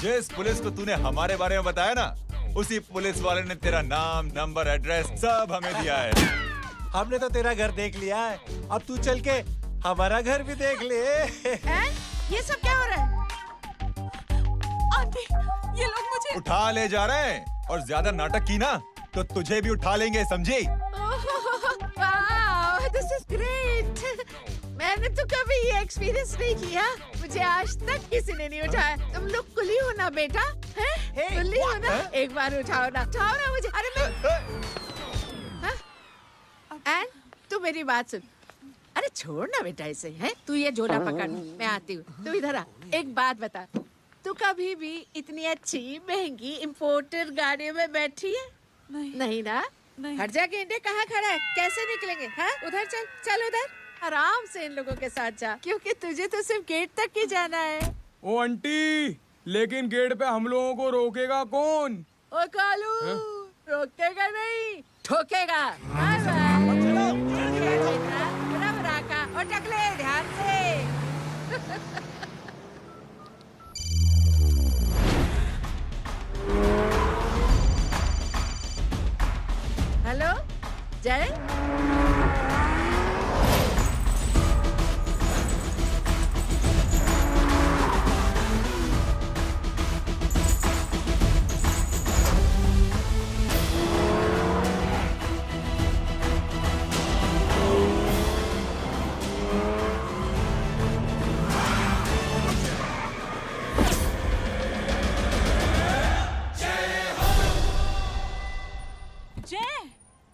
जिस पुलिस को तूने हमारे बारे में बताया ना, उसी पुलिस वाले ने तेरा नाम, नंबर, एड्रेस सब हमें दिया है। हमने तो तेरा घर देख लिया है, अब तू चल के हमारा घर भी देख ले। ये सब क्या हो रहा है? आंटी, ये लोग मुझे उठा ले जा रहे हैं और ज्यादा नाटक की ना तो तुझे भी उठा लेंगे, समझी? This is great. मैंने तो कभी ये एक्सपीरियंस नहीं किया, मुझे आज तक किसी ने नहीं उठाया। तुम लोग कुली हो ना बेटा, हैं? कुली हो ना? एक बार उठाओ ना मुझे। अरे मैं एंड तू मेरी बात सुन। अरे छोड़ ना बेटा इसे, हैं? तू ये झोला पकड़, मैं आती हूँ। तू इधर आ। एक बात बता, तू कभी भी इतनी अच्छी महंगी इम्पोर्टर गाड़ी में बैठी है? नहीं ना? हट जा गेंडे, कहाँ खड़ा है? कैसे निकलेंगे? हाँ, उधर चल उधर। आराम से इन लोगों के साथ जा, क्योंकि तुझे तो सिर्फ गेट तक ही जाना है। ओ आंटी, लेकिन गेट पे हम लोगों को रोकेगा कौन? ओ कालू, रोकेगा नहीं, ठोकेगा। Bye bye. और टकले ध्यान से। हेलो जय।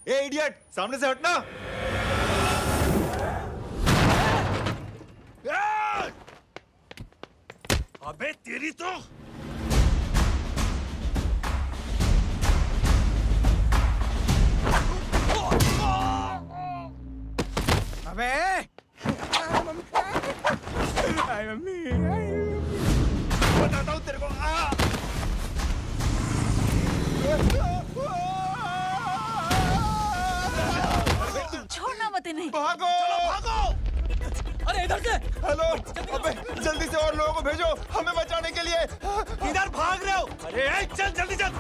ए इडियट, सामने से हटना। अबे तेरी तो अबे मम्मी बताता हूँ तेरे को। छोड़ना मत इन्हें। भागो, चलो भागो। अरे इधर से। हेलो, अबे जल्दी से और लोगों को भेजो हमें बचाने के लिए। इधर भाग रहे हो? अरे चल जल्दी चल।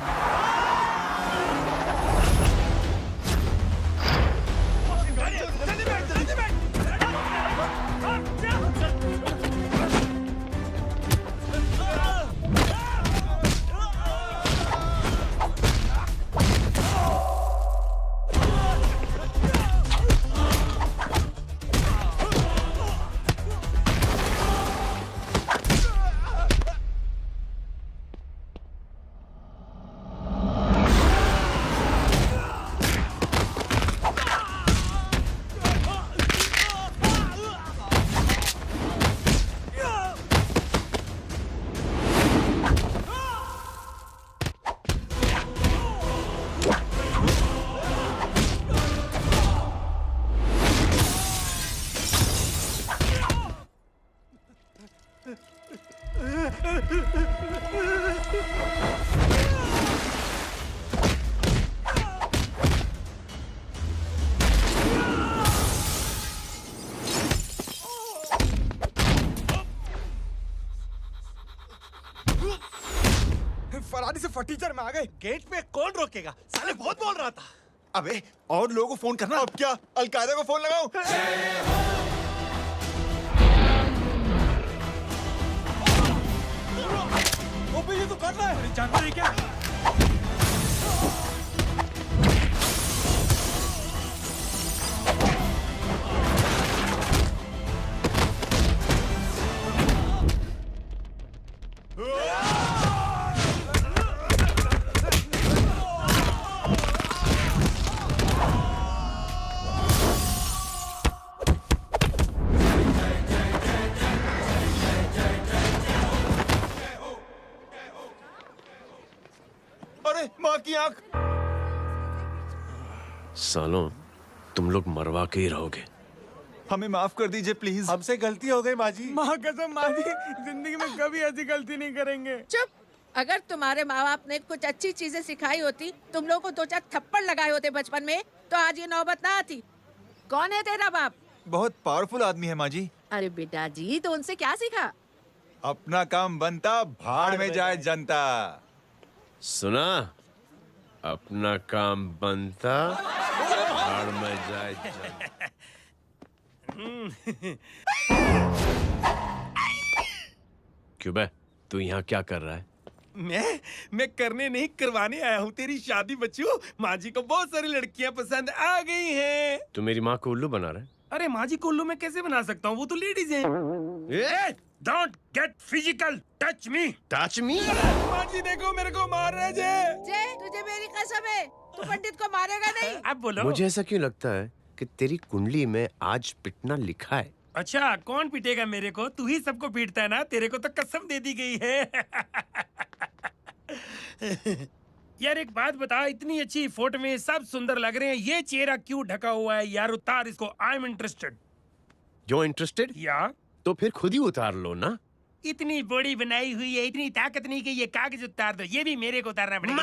फरारी से फटीचर में आ गए। गेट पे कौन रोकेगा? साले बहुत बोल रहा था। अबे और लोगों को फोन करना। अब क्या अलकायदा को फोन लगाऊं? वो ये तो कर रहा है। जानता है क्या? माँ की आंख। सालों, तुम लोग मरवा के ही रहोगे। हमें माफ कर दीजिए प्लीज। हमसे गलती हो गई माँ जी। माँ कसम माँ जी, जिंदगी में कभी ऐसी गलती नहीं करेंगे। चुप। अगर तुम्हारे माँ बाप ने कुछ अच्छी चीजें सिखाई होती, तुम लोगों को 2-4 थप्पड़ लगाए होते बचपन में, तो आज ये नौबत ना आती। कौन है तेरा बाप? बहुत पावरफुल आदमी है माँ जी। अरे बेटा जी, तो उनसे क्या सीखा? अपना काम बनता, भाड़ में जाए जनता। सुना? अपना काम बनता, भाड़ में जाए जनता। क्यों बे? तू यहाँ क्या कर रहा है? मैं करने नहीं करवाने आया हूँ तेरी शादी बच्चू। माँ जी को बहुत सारी लड़कियाँ पसंद आ गई हैं। तू मेरी माँ को उल्लू बना रहा है? अरे माँ जी को उल्लू मैं कैसे बना सकता हूँ? वो तो लेडीज हैं। Don't get physical, touch me. Touch me? माँ जी देखो मेरे को मार रहे हैं। जय, तुझे मेरी कसम है, तू पंडित को मारेगा नहीं। अब बोलो। मुझे ऐसा क्यों लगता है कि तेरी कुंडली में आज पिटना लिखा है? अच्छा, कौन पीटेगा मेरे को? तू ही सबको पीटता है ना। तेरे को तो कसम दे दी गई है। यार एक बात बता, इतनी अच्छी फोटो में सब सुंदर लग रहे हैं, ये चेहरा क्यों ढका हुआ है? यार उतार इसको, आई एम इंटरेस्टेड। जो इंटरेस्टेड? या तो फिर खुद ही उतार लो ना। इतनी बॉडी बनाई हुई है, इतनी ताकत नहीं कि ये कागज उतार दो। ये भी मेरे को उतारना पड़ेगा।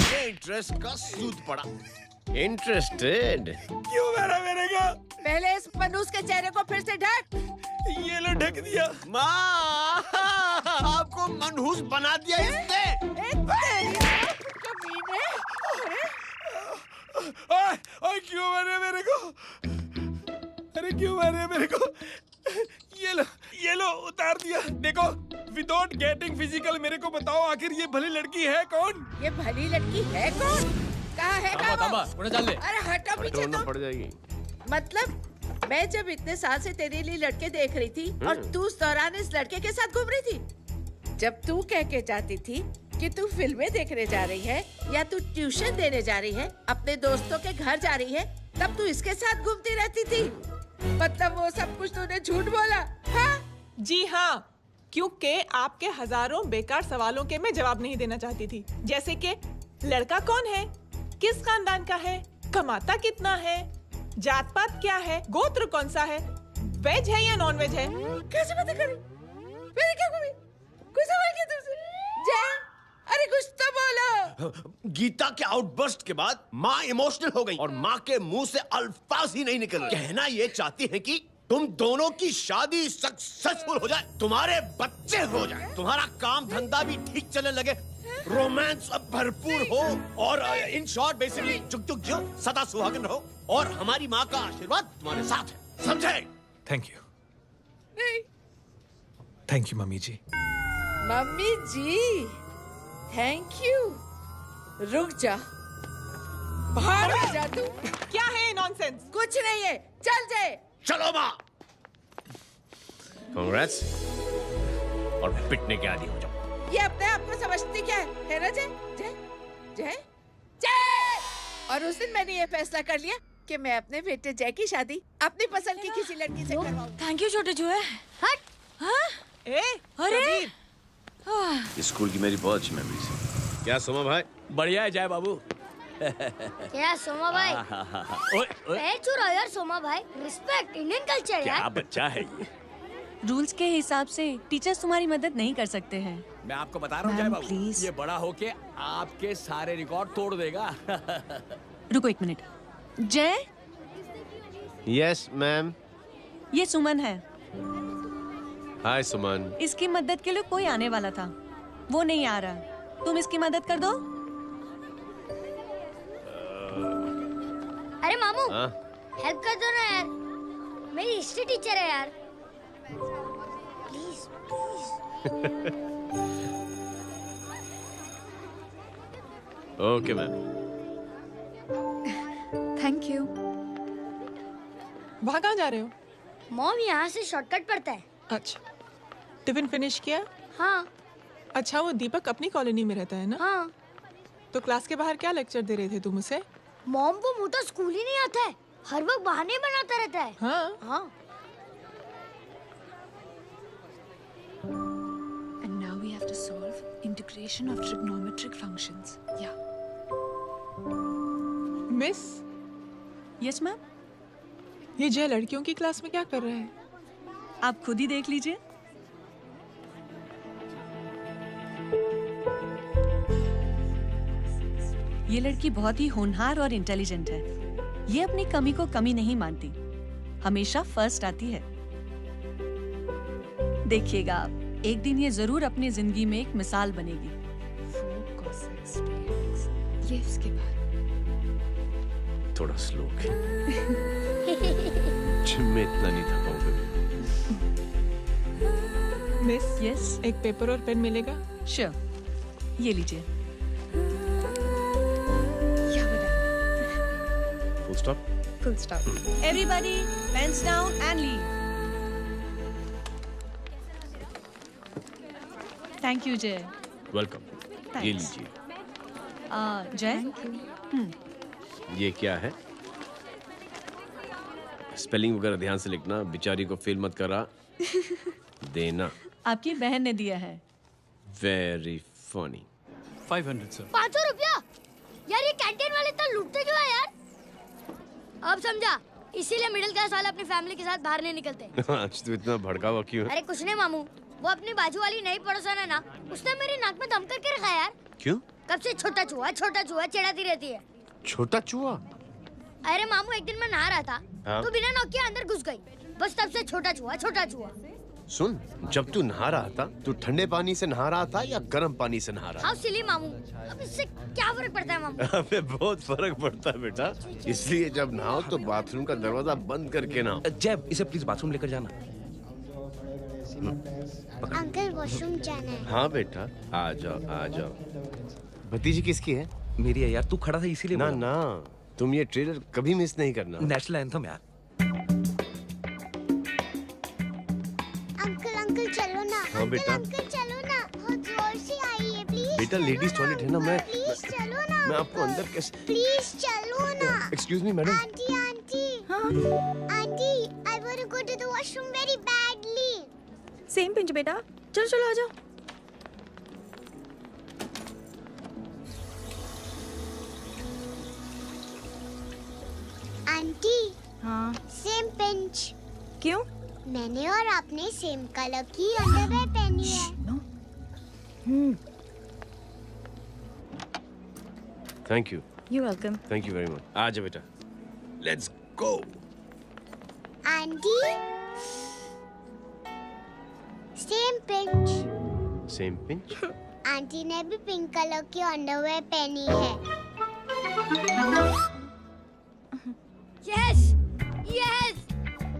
ये इंटरेस्ट का सूद पड़ा। इंटरेस्टेड? क्यों मारा मेरे को? पहले इस मनूस के चेहरे को फिर से ढक। ये लो ढक दिया। माँ, आपको मनहूस बना दिया इसने। ओए क्यों मारे मेरे को? अरे क्यों मारे मेरे को? ये लो उतार दिया। देखो, विदाउट गेटिंग फिजिकल मेरे को बताओ आखिर ये भली लड़की है कौन? ये भली लड़की है कौन? कहाँ है वो? अरे हटो पीछे तो। पड़ जाएगी। मतलब मैं जब इतने साल से तेरे लिए लड़के देख रही थी और तू उस दौरान इस लड़के के साथ घूम रही थी। जब तू कह के जाती थी कि तू फिल्में देखने जा रही है या तू ट्यूशन देने जा रही है, अपने दोस्तों के घर जा रही है, तब तू इसके साथ घूमती रहती थी। मतलब वो सब कुछ तूने झूठ बोला? हाँ? जी हाँ, क्योंकि आपके हजारों बेकार सवालों के मैं जवाब नहीं देना चाहती थी। जैसे कि लड़का कौन है, किस खानदान का है, कमाता कितना है, जात पात क्या है, गोत्र कौन सा है, वेज है या नॉन वेज है। कैसे बातें करी? मेरी क्या कमी? कोई सवाल किया तुमसे? जय, अरे कुछ तो बोलो। गीता के आउटबर्स्ट के बाद माँ इमोशनल हो गई और माँ के मुंह से अल्फाज ही नहीं निकल रहे। कहना ये चाहती है कि तुम दोनों की शादी सक्सेसफुल हो जाए, तुम्हारे बच्चे हो जाए, तुम्हारा काम धंधा भी ठीक चलने लगे, रोमांस अब भरपूर हो और इन शॉर्ट बेसिकली जुग जुग जो सदा सुहागन रहो और हमारी माँ का आशीर्वाद तुम्हारे साथ है। समझे? Thank you. नहीं। Thank you mummy ji. Mummy ji, thank you. रुक जा, बाहर आ जा तू। क्या है नॉनसेंस? कुछ नहीं है, चल जाए। चलो माँ। कांग्रेस। और पिटने के आदी हो जाओ। ये अपने आप को समझती क्या है ना जय? जय जय जय। और उस दिन मैंने ये फैसला कर लिया कि मैं अपने बेटे जय की शादी अपनी पसंद की किसी लड़की से करवाऊं। थैंक यू छोटे जुए। हट। हाँ? अरे स्कूल की मेरी बहुत अच्छी मेमोरीज है। क्या सोमा भाई? बढ़िया है जय बाबू। क्या सोमा भाई? पैर छुरा यार सोमा भाई, रिस्पेक्ट इंडियन कल्चर यार। क्या बच्चा है ये? रूल्स के हिसाब से टीचर्स तुम्हारी मदद नहीं कर सकते हैं। मैं आपको बता रहा हूँ जय बाबू, ये बड़ा होके आपके सारे रिकॉर्ड तोड़ देगा। रुको एक मिनट। जय। Yes ma'am. ये सुमन है। हाय सुमन। इसकी मदद के लिए कोई आने वाला था, वो नहीं आ रहा। तुम इसकी मदद कर दो। अरे मामू, हेल्प कर दो ना यार, मेरी हिस्ट्री टीचर है यार। Please please. Okay ma'am. Thank you. वहाँ कहाँ जा रहे हो? मॉम यहाँ से शॉर्टकट पड़ता है। अच्छा, टिफिन फिनिश किया? हाँ। अच्छा, वो दीपक अपनी कॉलोनी में रहता है ना? हाँ। तो क्लास के बाहर क्या लेक्चर दे रहे थे तुम उसे? मॉम को मुँह तो स्कूल ही नहीं आता है, हर वक्त बहाने बनाता रहता है। हाँ हाँ। And now we have to solve integration of trigonometric functions. Yeah. Miss, Yes ma'am. ये जय लड़कियों की क्लास में क्या कर रहा है? आप खुद ही देख लीजिए। ये लड़की बहुत ही होनहार और इंटेलिजेंट है। ये अपनी कमी को कमी नहीं मानती, हमेशा फर्स्ट आती है। देखिएगा आप। एक दिन ये जरूर अपनी जिंदगी में एक मिसाल बनेगी। ये उसके बाद थोड़ा स्लो जिम में इतना नहीं था पाऊंगा। मिस, यस, एक पेपर और पेन मिलेगा? श्योर, ये लीजिए। Full stop. Full stop. Everybody pens down and leave. Thank you Jay. Welcome. ये लीजिए। जय, ये क्या है? स्पेलिंग वगैरह ध्यान से लिखना, बेचारी को फेल मत करा देना। आपकी बहन ने दिया है। Very funny. 500 सर। 500 रुपया? यार ये कैंटीन वाले तो लूटते क्यों है यार? अब समझा, इसीलिए मिडिल क्लास वाले अपनी फैमिली के साथ बाहर नहीं निकलते। आज तो इतना भड़का हुआ क्यों है? अरे कुछ नहीं मामू, वो अपनी बाजू वाली नई पड़ोसन है ना, उसने मेरी नाक में दम करके रखा यार। क्यों? कब से छोटा चूहा चिढ़ाती रहती है। छोटा चूहा? अरे मामू, एक दिन मैं नहा रहा था, हाँ? तो बिना नॉक के अंदर घुस गई। बस तब से छोटा चूहा। सुन, जब तू नहा रहा था, तू ठंडे पानी से नहा रहा था या गर्म पानी से नहा रहा हाउ सिली मामू, अब इससे क्या फर्क पड़ता है मामू? था? हमें बहुत फर्क पड़ता है बेटा, इसलिए जब नहाओ तो बाथरूम का दरवाजा बंद करके नहाओ। जैब, इसे प्लीज बाथरूम लेकर जाना। अंकल वॉशरूम जाना है। हाँ बेटा, आ जाओ। भतीजी किसकी है? मेरी है यार, तू खड़ा था इसीलिए ना बोला। ना, तुम ये ट्रेलर कभी मिस नहीं करना। नेशनल एंथम यार। अंकल चलो ना। हाँ बेटा। अंकल चलो ना, बहुत जोर से आई है, प्लीज। बेटा लेडीज टॉयलेट है ना, प्लीज चलो ना। मैं आपको अंदर कैसे? प्लीज चलो ना। Excuse me madam. Aunty, I want to go to the washroom very badly. Same pinch बेटा, चलो आ जाओ। आंटी, हाँ, सेम पिंच। क्यों? मैंने और आपने सेम कलर की अंडरवेयर पहनी है। Thank you. You welcome. Thank you very much. आ जाओ बेटा, let's go. Aunty, same pinch. Same pinch? Aunty ने भी पिंक कलर की अंडरवेयर पहनी है। यस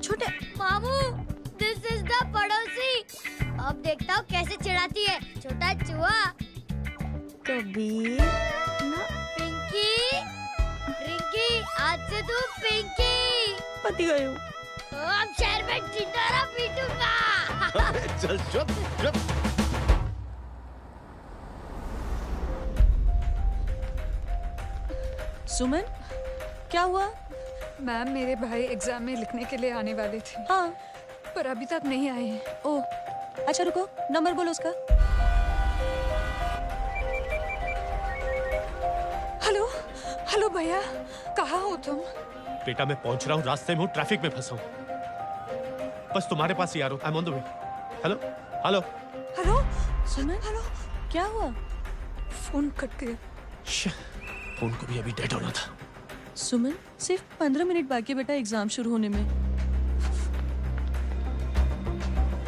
छोटे मामू, दिस इज द पड़ोसी। अब देखता हूँ कैसे चिढ़ाती है छोटा चूहा। कबीर ना। रिंकी, आज से तू पिंकी। पति गई हूँ। अब शहर में ढिंढोरा पीटूंगा। चल चुप। सुमन, क्या हुआ? मैम, मेरे भाई एग्जाम में लिखने के लिए आने वाले थे। हाँ, पर अभी तक नहीं आए हैं। ओह, अच्छा रुको, नंबर बोलो उसका। हेलो भैया, कहाँ हो तुम? बेटा मैं पहुंच रहा हूँ, रास्ते में हूँ, ट्रैफिक में फंसा हूँ। बस तुम्हारे पास ही आ रहा हूँ। I am on the way. Hello. Suman, क्या हुआ? फोन कट गया। फोन को भी अभी डेड होना था। सुमन, सिर्फ 15 मिनट बाकी बेटा एग्जाम शुरू होने में।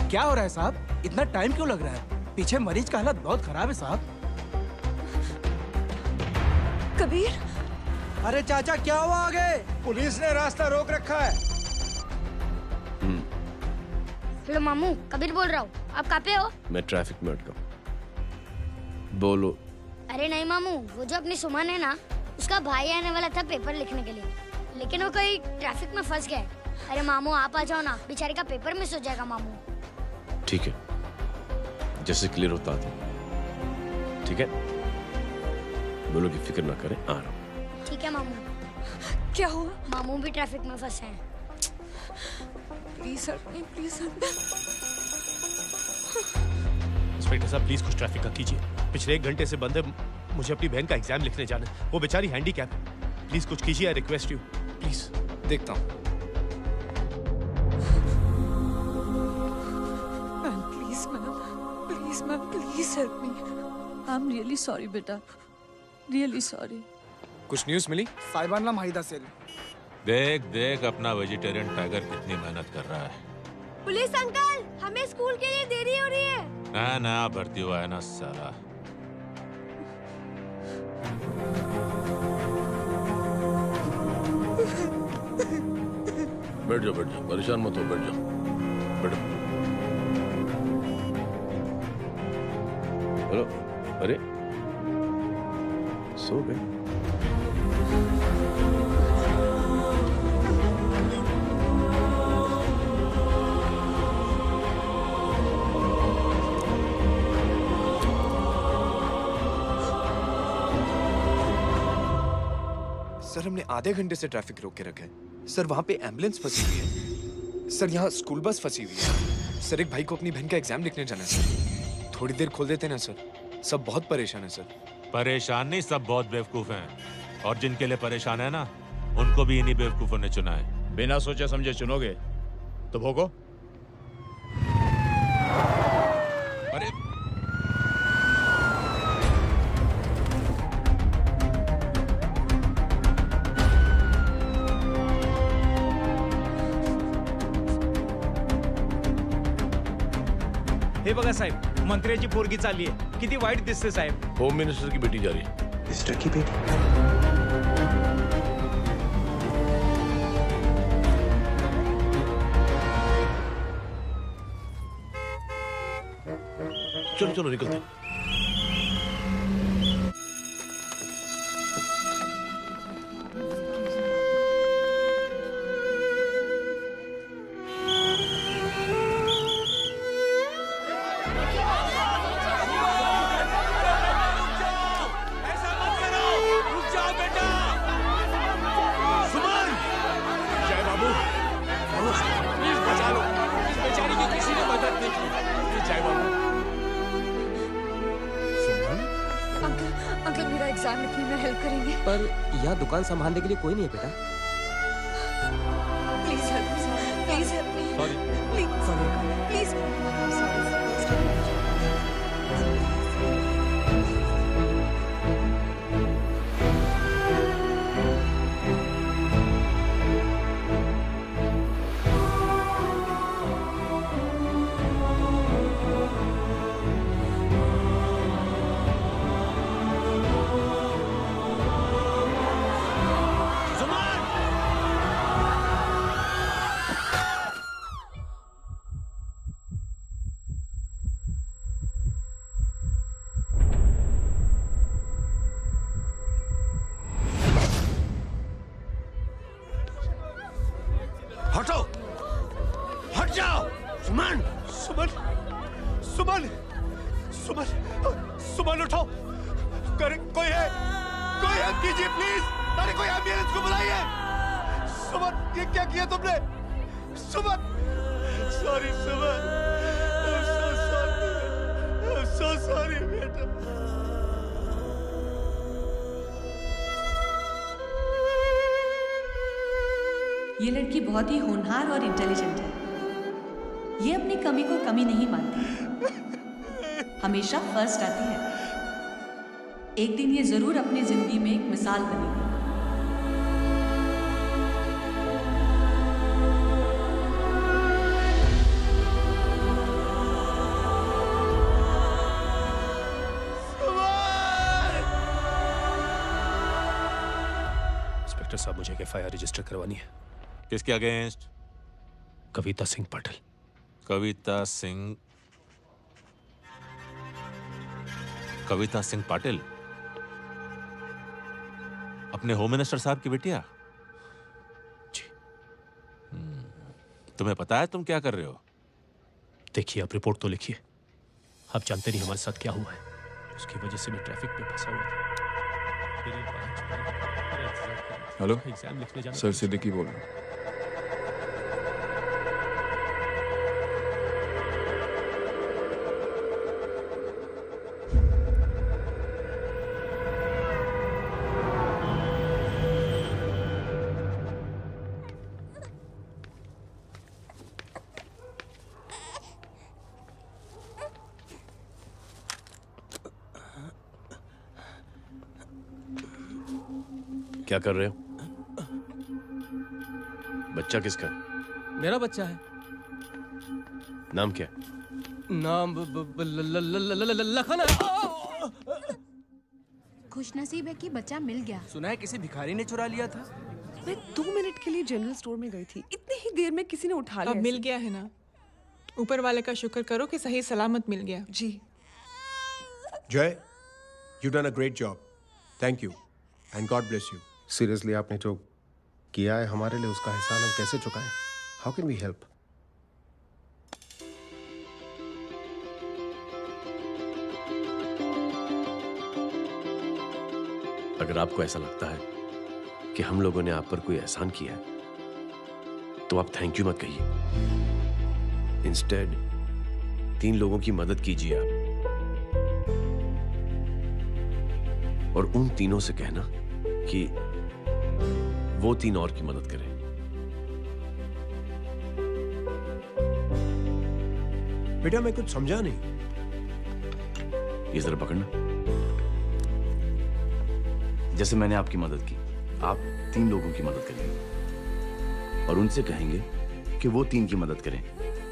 क्या हो रहा है साहब? इतना टाइम क्यों लग रहा है? पीछे मरीज का हालत बहुत खराब है साहब। कबीर, अरे चाचा क्या हुआ आगे? पुलिस ने रास्ता रोक रखा है। हेलो मामू, कबीर बोल रहा हूँ। आप कहाँ पे हो? मैं ट्रैफिक में अटका। बोलो। अरे नहीं मामू, वो जो अपनी सुमन है ना, उसका भाई आने वाला था पेपर लिखने के लिए, लेकिन वो कहीं ट्रैफिक में फंस गया। अरे मामू आप आ जाओ ना, बेचारी का पेपर मिस हो जाएगा मामू। ठीक है, जैसे क्लियर होता था। ठीक है, बोलो कि फिक्र ना करें, आ रहा हूँ। ठीक है मामू। क्या हुआ? मामू भी ट्रैफिक में फंसे हैं। Please help me, please help me. Inspector साहब प्लीज कुछ ट्रैफिक का कीजिए। पिछले 1 घंटे से बंद है, मुझे अपनी बहन का एग्जाम लिखने जाना है। वो बेचारी हैंडीकैप है। प्लीज कुछ कीजिए, आई रिक्वेस्ट यू प्लीज। देखता हूँ। Ma'am, please help me. I am really sorry बेटा, रियली सॉरी। कुछ न्यूज़ मिली? साहिबाना माहिदा सेल। देख अपना वेजिटेरियन टाइगर कितनी मेहनत कर रहा है। पुलिस अंकल, हमें स्कूल के लिए देरी हो रही है। नया भर्ती हुआ है ना साला। बैठ जाओ, परेशान मत हो, बैठ जाओ, बैठो। हेलो, अरे सो गए? सर, हमने आधे घंटे से ट्रैफिक रोक के रखा है। सर, वहाँ पे एम्बुलेंस फंसी हुई है। सर, यहाँ स्कूल बस फंसी हुई है। सर, एक भाई को अपनी बहन का एग्जाम लिखने जाना है सर। थोड़ी देर खोल देते ना सर। सब बहुत परेशान है सर। परेशान नहीं, सब बहुत बेवकूफ हैं। और जिनके लिए परेशान है ना, उनको भी इन्हीं बेवकूफों ने चुना है। बिना सोचे समझे चुनोगे तो भोगो। अरे हे बघा साहेब, मंत्र्याची पोरगी चालली आहे. किती वाईट दिसते साहेब. होम मिनिस्टर की बेटी जा रही है. मिनिस्टर की बेटी? चलो चलो निकलते. दुकान संभालने के लिए कोई नहीं है बेटा. Please help me, please help me. Sorry. Please please. ये लड़की बहुत ही होनहार और इंटेलिजेंट है. ये अपनी कमी को कमी नहीं मानती, हमेशा फर्स्ट आती है. एक दिन ये जरूर अपनी जिंदगी में एक मिसाल बनेगी. इंस्पेक्टर साहब, मुझे एफआईआर रजिस्टर करवानी है. किसके अगेंस्ट? कविता सिंह पाटिल. कविता सिंह पाटिल अपने होम मिनिस्टर साहब की बेटिया? जी. तुम्हें पता है तुम क्या कर रहे हो? देखिए, आप रिपोर्ट तो लिखिए. आप जानते नहीं हमारे साथ क्या हुआ है. उसकी वजह से मैं ट्रैफिक में फंसा हुआ था. हेलो एग्जाम लिखने जाना. सर, सिद्दीकी बोल रहा हूँ. क्या कर रहे हो? बच्चा किसका है? मेरा बच्चा है. नाम क्या? नाम लखन। खुशनसीब है कि बच्चा मिल गया। सुना है किसी भिखारी ने चुरा लिया था। मैं 2 मिनट के लिए जनरल स्टोर में गई थी, इतनी ही देर में किसी ने उठा लिया। अब मिल गया है ना, ऊपर वाले का शुक्र करो कि सही सलामत मिल गया। जी जय, you done a great job, thank you and God bless you. Seriously आपने जो किया है हमारे लिए, उसका एहसान हम कैसे चुकाएं? How can we help? अगर आपको ऐसा लगता है कि हम लोगों ने आप पर कोई एहसान किया है, तो आप थैंक यू मत कहिए। इंस्टेड 3 लोगों की मदद कीजिए आप, और उन तीनों से कहना कि वो 3 और की मदद करें। बेटा मैं कुछ समझा नहीं। ये जरा पकड़ना। जैसे मैंने आपकी मदद की, आप 3 लोगों की मदद करेंगे और उनसे कहेंगे कि वो 3 की मदद करें।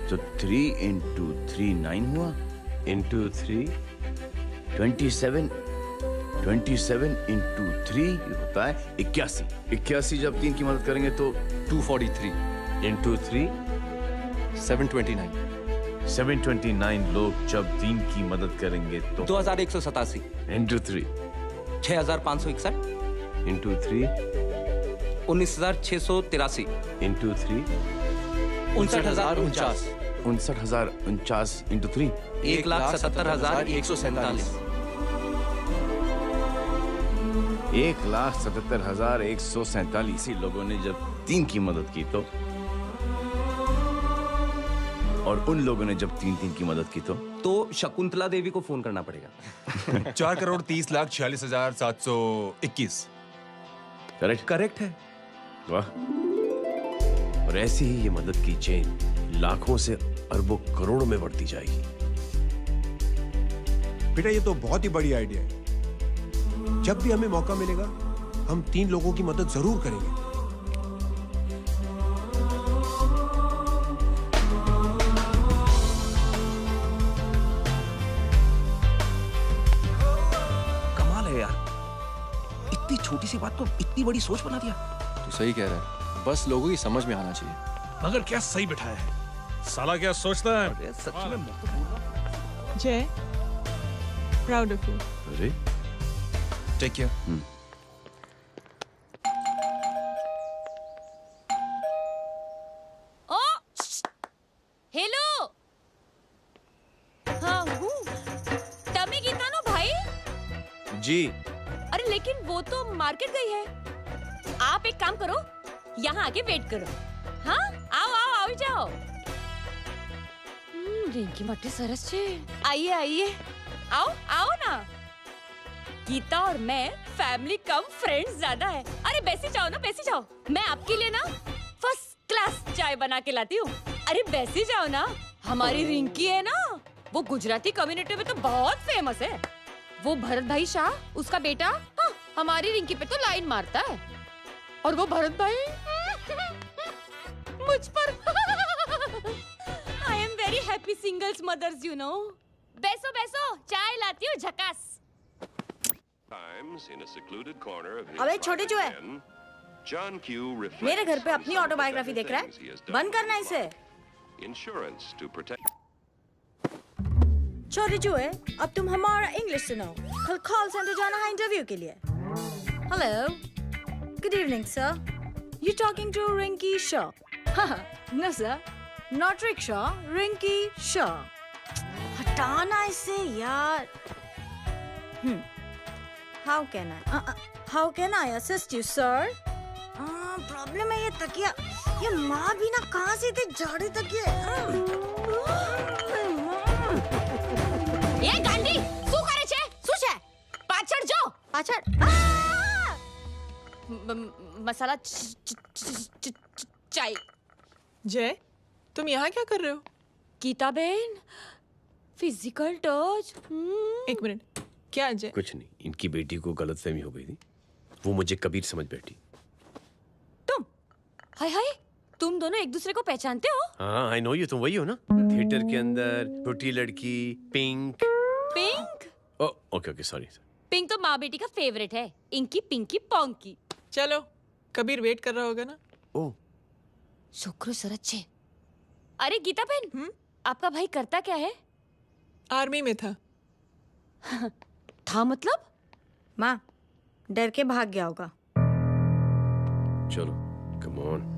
तो 3 into 3 9 हुआ, into 3 27, 27 into 3 होता है 81। 81 जब 3 की मदद करेंगे तो 243 into 3 729। 729 लोग जब 3 की मदद करेंगे तो 2187 into 3 6561 into 3 19683 into 3 59049 59049 into 3 1,77,147 1,77,147 लोगों ने जब 3 की मदद की तो, और उन लोगों ने जब 3 की मदद की तो शकुंतला देवी को फोन करना पड़ेगा। 4,30,46,721। करेक्ट है। वाह। और ऐसी ही ये मदद की चेन लाखों से अरबों करोड़ों में बढ़ती जाएगी। बेटा ये तो बहुत ही बड़ी आइडिया है। जब भी हमें मौका मिलेगा हम 3 लोगों की मदद जरूर करेंगे। कमाल है यार, इतनी छोटी सी बात को इतनी बड़ी सोच बना दिया। तू सही कह रहा है, बस लोगों की समझ में आना चाहिए। मगर क्या सही बिठाया है, साला क्या सोचता है। सच में जय, प्राउड ऑफ यू। अरे टेक केयर। ओ हेलो, हाँ हूँ तमे गीता नो भाई जी। अरे लेकिन वो तो मार्केट गई है। आप एक काम करो, यहाँ आके वेट करो। हाँ आओ आओ आओ जाओ। रिंकी मट्टी सरस छे। आइए आइए, आओ आओ ना। गीता और मैं फैमिली कम फ्रेंड्स ज्यादा है। अरे बैसी जाओ ना, बैसी जाओ। मैं आपके लिए ना फर्स्ट क्लास चाय बना के लाती हूँ। अरे बैसी जाओ ना। हमारी रिंकी है ना, वो गुजराती कम्युनिटी में तो बहुत फेमस है। वो भरत भाई शाह, उसका बेटा, हाँ, हमारी रिंकी पे तो लाइन मारता है। और वो भरत भाई मुझ पर। I am very happy singles mothers you know. बैसो बैसो, चाय लाती हूँ झकास। अबे छोटे चूहे, मेरे घर पे अपनी ऑटोबायोग्राफी देख रहा है? बंद करना इसे। छोटे चूहे, अब तुम हमारा इंग्लिश सुनो। कल कॉल सेंटर जाना है इंटरव्यू के लिए। Hello, good evening sir. You talking to Rinki Shaw? No sir, not rickshaw, Rinki Shaw. हटाना इसे यार। How can I assist you, sir? Problem है ये तकिया, ये माँ भी ना कहाँ से इतने झाड़े तकिए। ये गांधी, શું કરે છે? શું છે? પાછળ જો, પાછળ। मसाला चाय। जय, तुम यहाँ क्या कर रहे हो? गीता बहन, फिजिकल टच। एक मिनट, क्या जय? कुछ नहीं, इनकी बेटी को गलतफहमी हो गई थी, वो मुझे कबीर समझ बैठी। तुम? हाय हाय, तुम दोनों एक दूसरे को पहचानते हो? हाँ आई नो यू, तुम वही हो ना थिएटर के अंदर छोटी लड़की pink. Pink? Okay okay sorry. Pink तो माँ बेटी का फेवरेट है, इंकी पिंकी पोंकी। चलो कबीर वेट कर रहा होगा ना। ओ शुक्र सरच्चे। अरे गीता बहन, आपका भाई करता क्या है? आर्मी में था। था मतलब? माँ डर के भाग गया होगा। चलो कम ऑन।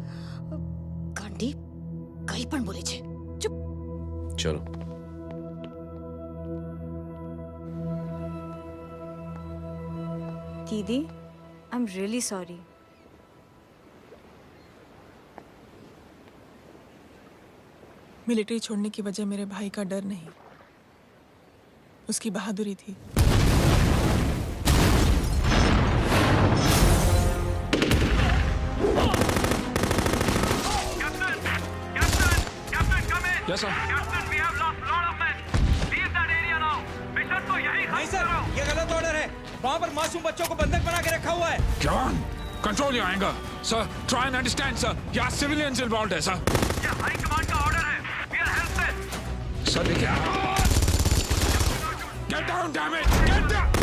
गांडी कहीं पण बोले छे। चुप। चलो दीदी I am really sorry. Military छोड़ने की वजह मेरे भाई का डर नहीं, उसकी बहादुरी थी। Yes, sir. नहीं सर, ये गलत ऑर्डर है। वहाँ पर मासूम बच्चों को बंधक बना के रखा हुआ है। जवान, control your anger. Sir, try and understand, sir. यहाँ civilians involved है, sir. ये हाई कमांड का ऑर्डर है। We are helpless. Sir, देखिए। Get down, damn it! Get down!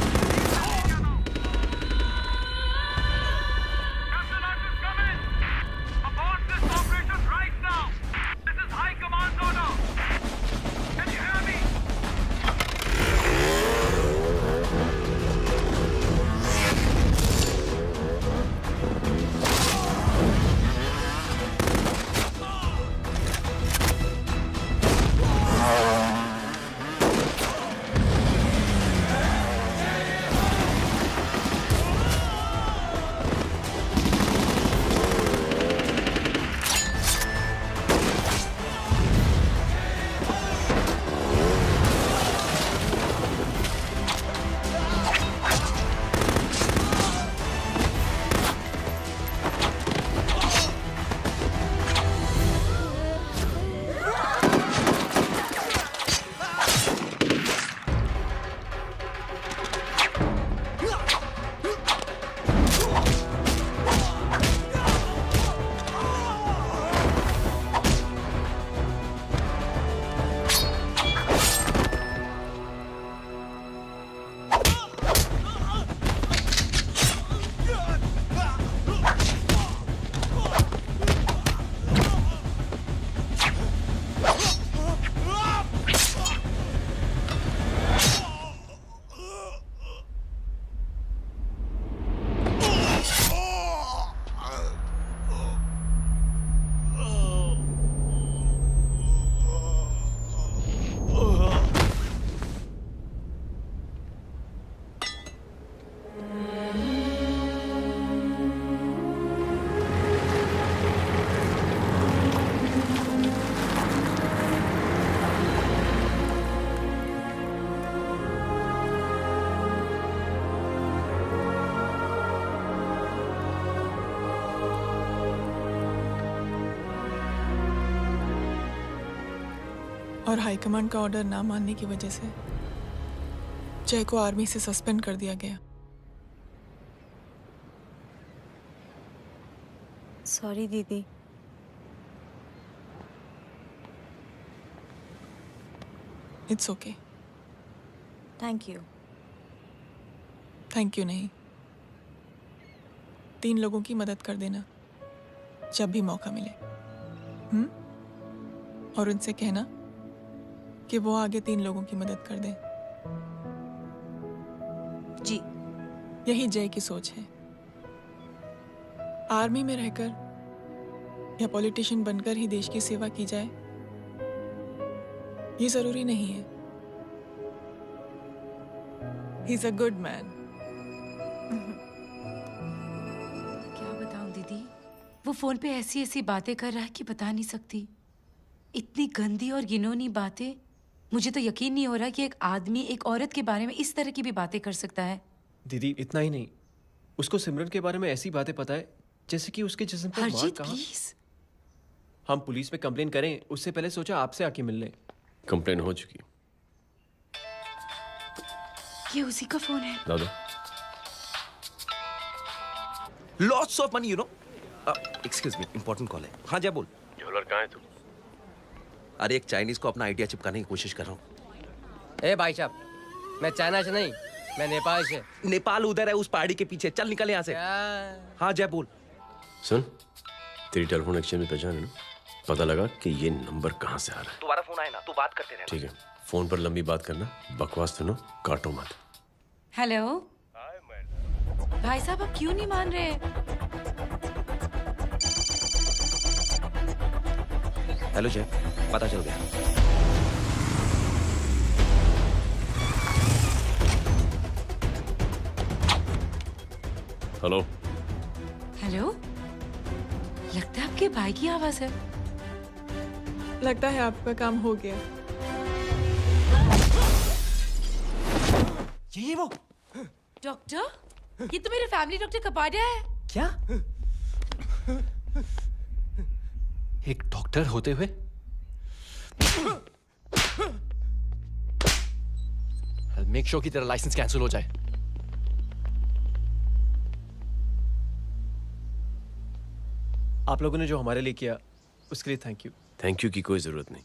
और हाईकमांड का ऑर्डर ना मानने की वजह से जय को आर्मी से सस्पेंड कर दिया गया। सॉरी दीदी। It's okay. Thank you. Thank you नहीं, 3 लोगों की मदद कर देना जब भी मौका मिले। और उनसे कहना कि वो आगे 3 लोगों की मदद कर दें। जी। यही जय की सोच है। आर्मी में रहकर या पॉलिटिशियन बनकर ही देश की सेवा की जाए, ये जरूरी नहीं है। He is a good man. क्या बताऊं दीदी, वो फोन पे ऐसी ऐसी बातें कर रहा है कि बता नहीं सकती। इतनी गंदी और घिनौनी बातें। मुझे तो यकीन नहीं हो रहा कि एक आदमी एक औरत के बारे में इस तरह की भी बातें कर सकता है। दीदी इतना ही नहीं, उसको सिमरन के बारे में ऐसी बातें पता है जैसे कि उसके जिस्म पर मार कहाँ। हम पुलिस में कंप्लेन करें उससे पहले सोचा आपसे आके मिल लें। कंप्लेन हो चुकी। ये उसी का फोन है। दादा Lots of money, you know. Excuse me, important call है। हाँ जय बोल। ज्वेलर कहाँ है तू? अरे एक चाइनीज को अपना आइडिया चिपकाने की कोशिश कर रहा हूँ। ए भाई साहब, मैं चाइना से नहीं, मैं नेपाल से। नेपाल उधर है, उस पहाड़ी के पीछे। चल निकल यहाँ से। हाँ जय बोल। सुन, तेरी टेलीफोन एक्सचेंज में पहचान है ना? पता लगा कि ये नंबर कहाँ से आ रहा है। तुम्हारा फोन आए ना, तू बात करते रहना। ठीक है, फोन पर लंबी बात करना, बकवास सुनो, काटो मत। हेलो भाई साहब, आप क्यों नहीं मान रहे? हेलो जय, पता चल गया। हेलो हेलो, लगता है आपके भाई की आवाज है। लगता है आपका काम हो गया। ये वो डॉक्टर, ये तो मेरे फैमिली डॉक्टर कपाडिया है। क्या? एक डॉक्टर होते हुए? मेक श्योर कि तेरा लाइसेंस कैंसिल हो जाए। आप लोगों ने जो हमारे लिए किया उसके लिए थैंक यू। थैंक यू की कोई जरूरत नहीं।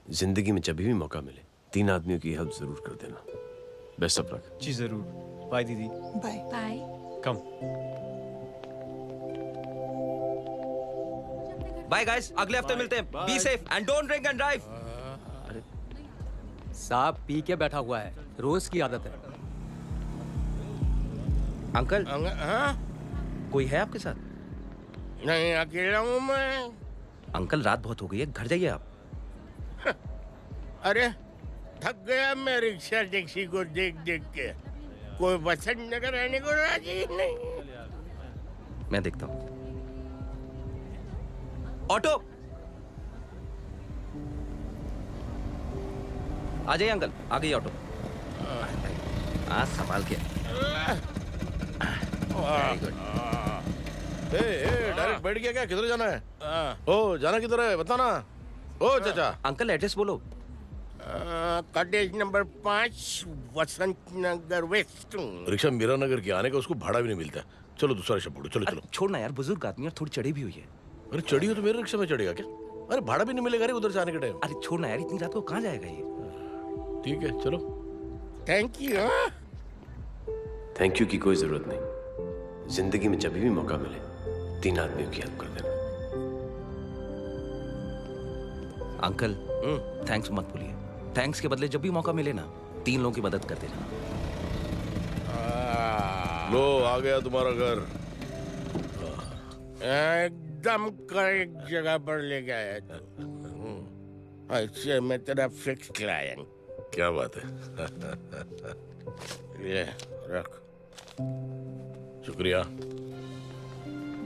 जिंदगी में जब भी मौका मिले 3 आदमियों की हेल्प जरूर कर देना। Best of luck. जी जरूर। बाय दीदी। Bye bye. Come. Bye guys, अगले हफ्ते मिलते हैं। Be safe and don't drink and drive. साहब पी के बैठा हुआ है, रोज की आदत है। अंकल, हाँ? कोई है आपके साथ? नहीं, अकेला हूँ मैं। अंकल रात बहुत हो गई है, घर जाइए आप। अरे थक गया मैं रिक्शा टैक्सी को देख देख के। कोई वसंत नगर रहने को राजी नहीं। मैं देखता हूँ। ऑटो आ जाइए अंकल, आ गई ऑटो। आज संभाल के। Very good. डायरेक्ट बैठ गया क्या? किधर जाना है? ओ जाना किधर है बताना। ओ चाचा। अंकल एड्रेस बोलो। कॉटेज नंबर 5 वसंत नगर वेस्ट। रिक्शा मीरा नगर की आने का उसको भाड़ा भी नहीं मिलता। चलो दूसरा रिक्शा पकड़ो। चलो चलो। छोड़ना यार, बुजुर्ग आदमी और थोड़ी चढ़ी भी हुई है। अरे चढ़ी हो तो मेरे रिक्शा में चढ़ेगा क्या? अरे भाड़ा भी नहीं मिलेगा रे उधर से आने के टाइम। अरे छोड़ना यार, इतनी रात को कहाँ जाएगा ये? ठीक है चलो। Thank you. थैंक यू की कोई जरूरत नहीं। जिंदगी में जब भी मौका मिले 3 आदमियों की हेल्प कर देना। अंकल थैंक्स मत भूलिए। थैंक्स के बदले जब भी मौका मिले ना 3 लोगों की मदद कर देना। लो आ गया तुम्हारा घर। एकदम करेक्ट जगह पर ले गया तू। अच्छा मैं तेरा फिक्स क्लाइंट। क्या बात है। ये रख। शुक्रिया।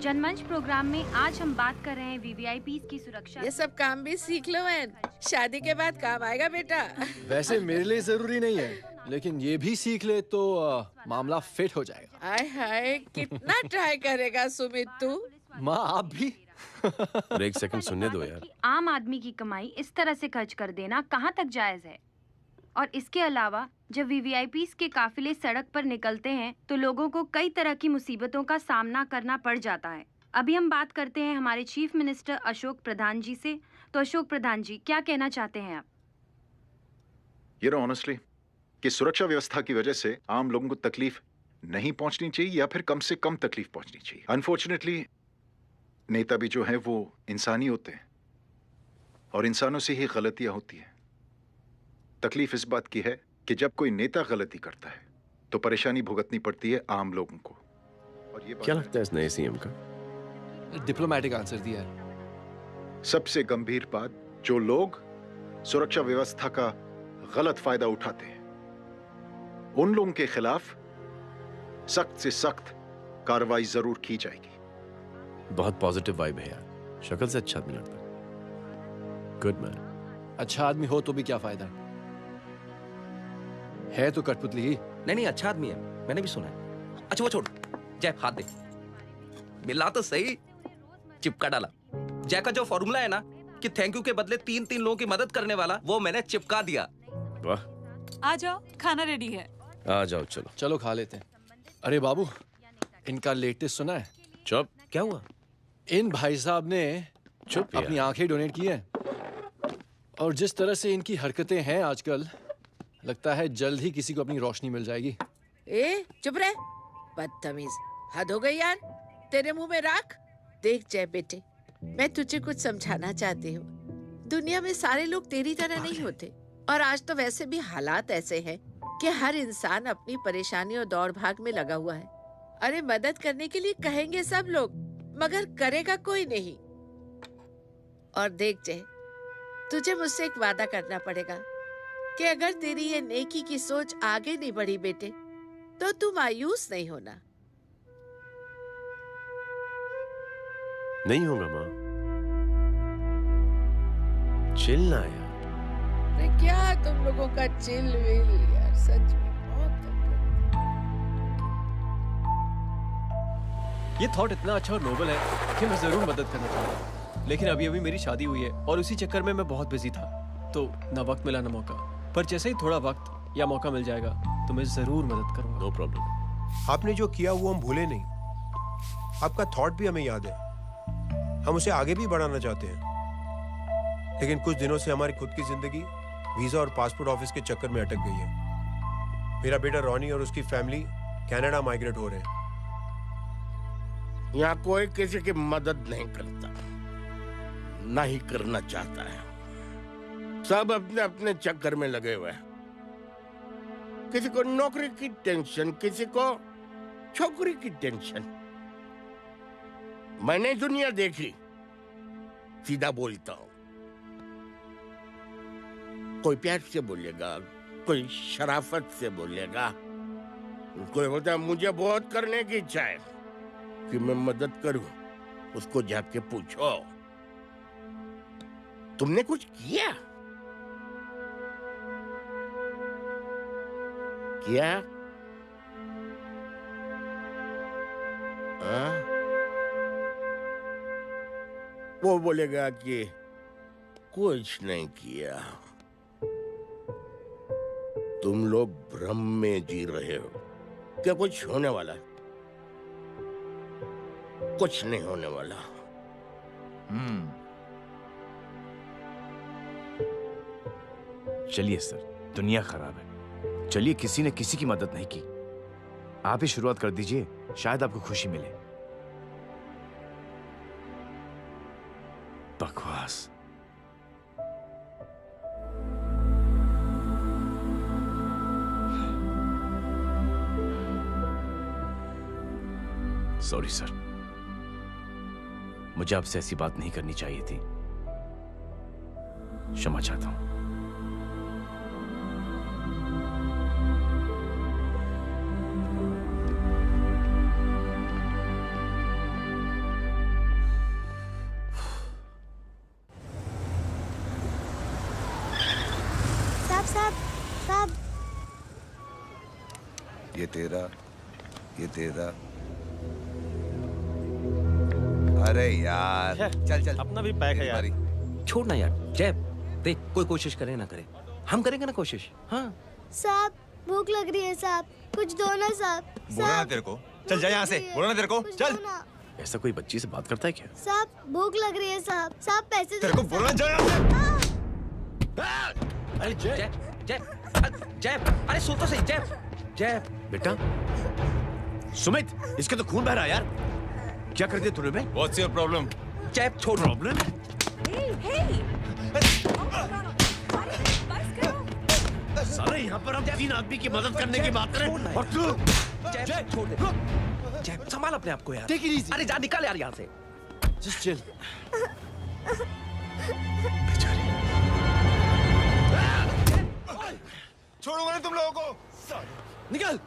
जनमंच प्रोग्राम में आज हम बात कर रहे हैं वीवीआईपीज़ की सुरक्षा। ये सब काम भी सीख लो मैन, शादी के बाद काम आएगा बेटा। वैसे मेरे लिए जरूरी नहीं है, लेकिन ये भी सीख ले तो मामला फिट हो जाएगा। हाय हाय, कितना ट्राई करेगा सुमित तू? माँ आप भी। और एक सेकंड सुनने दो यार। आम आदमी की कमाई इस तरह से खर्च कर देना कहाँ तक जायज है? और इसके अलावा जब वीवीआईपीज़ के काफिले सड़क पर निकलते हैं तो लोगों को कई तरह की मुसीबतों का सामना करना पड़ जाता है। अभी हम बात करते हैं हमारे चीफ मिनिस्टर अशोक प्रधान जी से। तो अशोक प्रधान जी, क्या कहना चाहते हैं आप? ऑनेस्टली कि सुरक्षा व्यवस्था की वजह से आम लोगों को तकलीफ नहीं पहुंचनी चाहिए या फिर कम से कम तकलीफ पहुंचनी चाहिए। अनफॉर्चुनेटली नेता भी जो है वो इंसानी होते हैं और इंसानों से ही गलतियां होती हैं। तकलीफ इस बात की है कि जब कोई नेता गलती करता है तो परेशानी भुगतनी पड़ती है आम लोगों को। और ये क्या लगता है इस नए सीएम का? डिप्लोमेटिक आंसर दिया है। सबसे गंभीर बात, जो लोग सुरक्षा व्यवस्था का गलत फायदा उठाते हैं उन लोगों के खिलाफ सख्त से सख्त कार्रवाई जरूर की जाएगी। बहुत पॉजिटिव वाइब है यार, शक्ल से अच्छा आदमी लगता है। Good man. अच्छा आदमी हो तो भी क्या फायदा है तो कठपुतली ही। नहीं अच्छा आदमी है, मैंने भी सुना है। अच्छा वो छोड़, जय हाथ दे। मिला तो सही, चिपका डाला। जय का जो फॉर्मूला है ना कि थैंक यू के बदले 3 लोगों की मदद करने वाला, वो मैंने चिपका दिया। वाह। आ जाओ, खाना रेडी है। आ जाओ चलो। चलो खा लेते हैं। अरे बाबू, इनका लेटेस्ट सुना है? चुप। क्या हुआ? इन भाई साहब ने चुप अपनी आंखें डोनेट की है और जिस तरह से इनकी हरकतें हैं आजकल लगता है जल्द ही किसी को अपनी रोशनी मिल जाएगी। ए चुप रहे, बदतमीज, हद हो गई यार। तेरे मुंह में राख। देख जय बेटे, मैं तुझे कुछ समझाना चाहती हूँ। दुनिया में सारे लोग तेरी तरह नहीं होते और आज तो वैसे भी हालात ऐसे हैं कि हर इंसान अपनी परेशानी और दौड़ भाग में लगा हुआ है। अरे मदद करने के लिए कहेंगे सब लोग, मगर करेगा कोई नहीं। और देख जय, तुझे मुझसे एक वादा करना पड़ेगा कि अगर तेरी ये नेकी की सोच आगे नहीं बढ़ी बेटे, तो तू मायूस नहीं होना। नहीं होगा माँ, चिल ना यार। अरे क्या तुम लोगों का चिल विल यार, सच में बहुत ये थॉट इतना अच्छा और नोबल है कि मैं जरूर मदद करना चाहूंगा, लेकिन अभी अभी मेरी शादी हुई है और उसी चक्कर में मैं बहुत बिजी था, तो ना वक्त मिला ना मौका। पर जैसे ही थोड़ा वक्त या मौका मिल जाएगा तो मैं जरूर मदद करूंगा। No problem. आपने जो किया वो हम भूले नहीं, आपका थॉट भी हमें याद है, हम उसे आगे भी बढ़ाना चाहते हैं। लेकिन कुछ दिनों से हमारी खुद की जिंदगी वीजा और पासपोर्ट ऑफिस के चक्कर में अटक गई है। मेरा बेटा रॉनी और उसकी फैमिली कनाडा माइग्रेट हो रहे हैं। यहाँ कोई किसी की मदद नहीं करता, ना ही करना चाहता है। सब अपने अपने चक्कर में लगे हुए हैं। किसी को नौकरी की टेंशन, किसी को छोकरी की टेंशन। मैंने दुनिया देखी, सीधा बोलता हूं। कोई प्यार से बोलेगा, कोई शराफत से बोलेगा, कोई बोलता है मुझे बहुत करने की इच्छा है कि मैं मदद करूं। उसको जाके पूछो तुमने कुछ किया? क्या? वो बोलेगा कि कुछ नहीं किया। तुम लोग भ्रम में जी रहे हो क्या कुछ होने वाला है? कुछ नहीं होने वाला। चलिए सर, दुनिया खराब है, चलिए किसी ने किसी की मदद नहीं की। आप ही शुरुआत कर दीजिए, शायद आपको खुशी मिले। बकवास। सॉरी सर, मुझे आपसे ऐसी बात नहीं करनी चाहिए थी। क्षमा चाहता हूं। साहब, ये तेरा, ये तेरा। अरे यार, चल चल, अपना भी पैक है यार। छोड़ ना यार, जय देख, कोई कोशिश करे ना करे, हम करेंगे ना कोशिश। हाँ साहब, भूख लग रही है साहब, कुछ दो ना साहब। बोला ना तेरे को, चल जा यहाँ से, बोला ना तेरे को, चल। ऐसा कोई बच्ची से बात करता है क्या? साहब भूख लग रही है साहब, साहब पैसे तेरे को बोला जा यहाँ से। अरे जय जय जय, अरे सुन तो सही जय। जय बेटा, सुमित, इसके तो खून बह रहा है यार। क्या कर दिया तूने? What's your problem? जय छोड़। प्रॉब्लम? सारे यहाँ पर हम 3 आदमी की मदद करने की बात करें और तू जय छोड़ दे। जय संभाल अपने आप को यार। Take it easy. अरे जा, निकल यार यहाँ से। Just chill. छोड़ूंगा नहीं तुम लोगों को। निकल।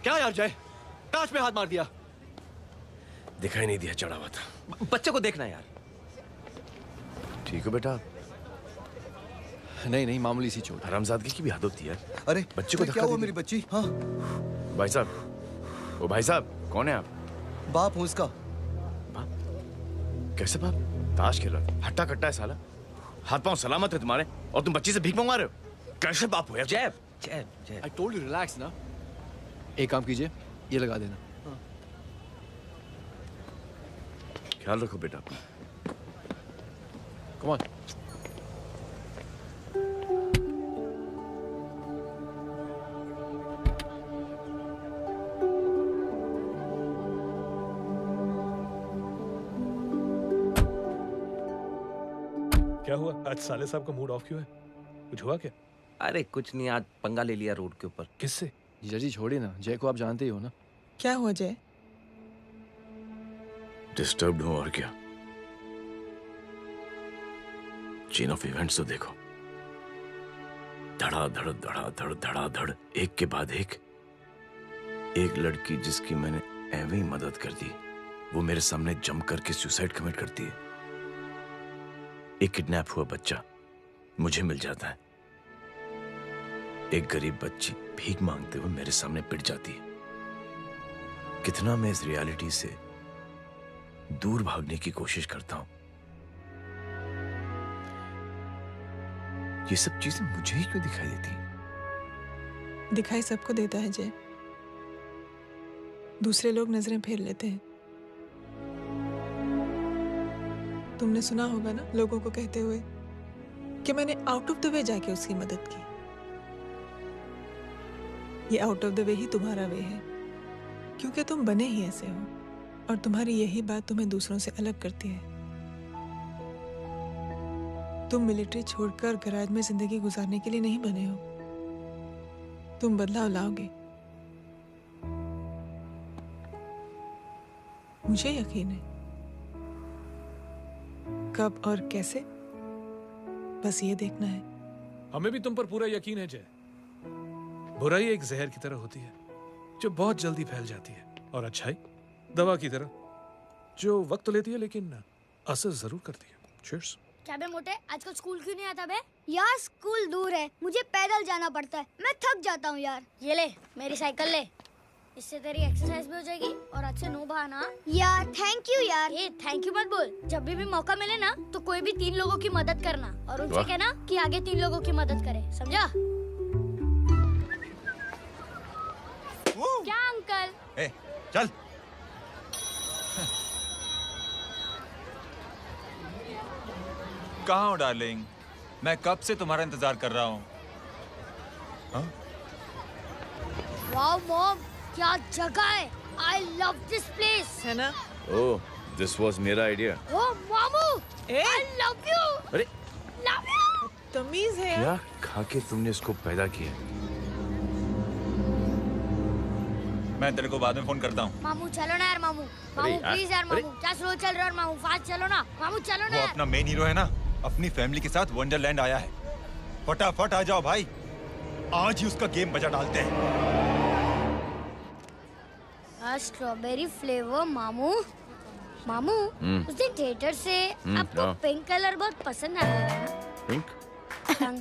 क्या यार जय, काश में हाथ मार दिया। दिखाई नहीं दिया, चढ़ा हुआ था। बच्चे को देखना यार। ठीक हो बेटा? नहीं नहीं, मामूली सी चोट। हरामजादगी की भी हद होती है। अरे बच्चे को क्या हुआ मेरी बच्ची? हाँ भाई साहब, ओ भाई साहब, कौन है आप? बाप हूँ उसका। बाप? कैसे बाप? ताश खेल रहा, हट्टा कट्टा है साला। हाथ पांव सलामत है तुम्हारे और तुम बच्ची से भीख मंगवा रहे हो? कैसे बाप हो यार? जय जय जय। I told you relax ना। एक काम कीजिए, ये लगा देना। ख्याल रखो बेटा अपना। Come on. क्या हुआ आज साले साहब का मूड ऑफ क्यों है? कुछ हुआ क्या? अरे कुछ नहीं, आज पंगा ले लिया रोड के ऊपर। किससे? जीजा जी छोड़िए ना, जय को आप जानते ही हो ना। क्या हुआ जय? डिस्टर्ब्ड हूं और क्या। चेन ऑफ इवेंट्स तो देखो, धड़ाधड़ धड़ाधड़ धड़ाधड़, एक के बाद एक लड़की जिसकी मैंने ऐਵੇਂ ही मदद कर दी, वो मेरे सामने जंप करके सुसाइड कमिट करती है। एक किडनैप हुआ बच्चा मुझे मिल जाता है। एक गरीब बच्ची भीख मांगते हुए मेरे सामने पिट जाती है। कितना मैं इस रियलिटी से दूर भागने की कोशिश करता हूं। ये सब चीजें मुझे ही क्यों दिखाई देती हैं? दिखाई सबको देता है जय, दूसरे लोग नजरें फेर लेते हैं। तुमने सुना होगा ना लोगों को कहते हुए कि मैंने आउट ऑफ द वे जाके उसकी मदद की। ये आउट ऑफ द वे ही तुम्हारा वे है, क्योंकि तुम बने ही ऐसे हो और तुम्हारी यही बात तुम्हें दूसरों से अलग करती है। तुम मिलिट्री छोड़कर गैराज में जिंदगी गुजारने के लिए नहीं बने हो। तुम बदलाव लाओगे, मुझे यकीन है। कब और कैसे, बस ये देखना है। हमें भी तुम पर पूरा यकीन है जय। बुराई एक जहर की तरह होती है जो बहुत जल्दी फैल जाती है, और अच्छाई दवा की तरह जो वक्त लेती है लेकिन असर जरूर करती है। चीयर्स। क्या बे मोटे, आजकल स्कूल क्यों नहीं आता बे? यार स्कूल दूर है, मुझे पैदल जाना पड़ता है, मैं थक जाता हूँ यार। ये ले मेरी साइकिल ले, इससे तेरी एक्सरसाइज भी हो जाएगी और अच्छे नो बहाना। यार थैंक यू यार। ये थैंक यू मत बोल, जब भी मौका मिले ना तो कोई भी 3 लोगों की मदद करना और उनसे कहना कि आगे 3 लोगों की मदद करे, समझा? क्या अंकल? ए, चल। कहाँ हो डार्लिंग? मैं कब से तुम्हारा इंतजार कर रहा हूँ। वाओ मॉम, क्या जगह है। I love this place. है ना? ओह, दिस वाज मेरा आइडिया। ओह मामू, I love you. अरे love you. तमीज है क्या खा के तुमने इसको पैदा किया? मैं तेरे को बाद में फोन करता हूँ। मामू चलो ना यार, मामू प्लीज यार, मामू क्या स्लो चल रहा है मामू, फास्ट चलो ना मामू, चलो ना। वो अपना मेन हीरो है ना, अपनी फैमिली के साथ वंडरलैंड आया है। फटाफट आ जाओ भाई, आज ही उसका गेम बजा डालते हैं। स्ट्रॉबेरी फ्लेवर मामू। मामू उस दिन थिएटर से आपको हाँ। पिंक कलर बहुत पसंद आया था ना? पिंक? डडंग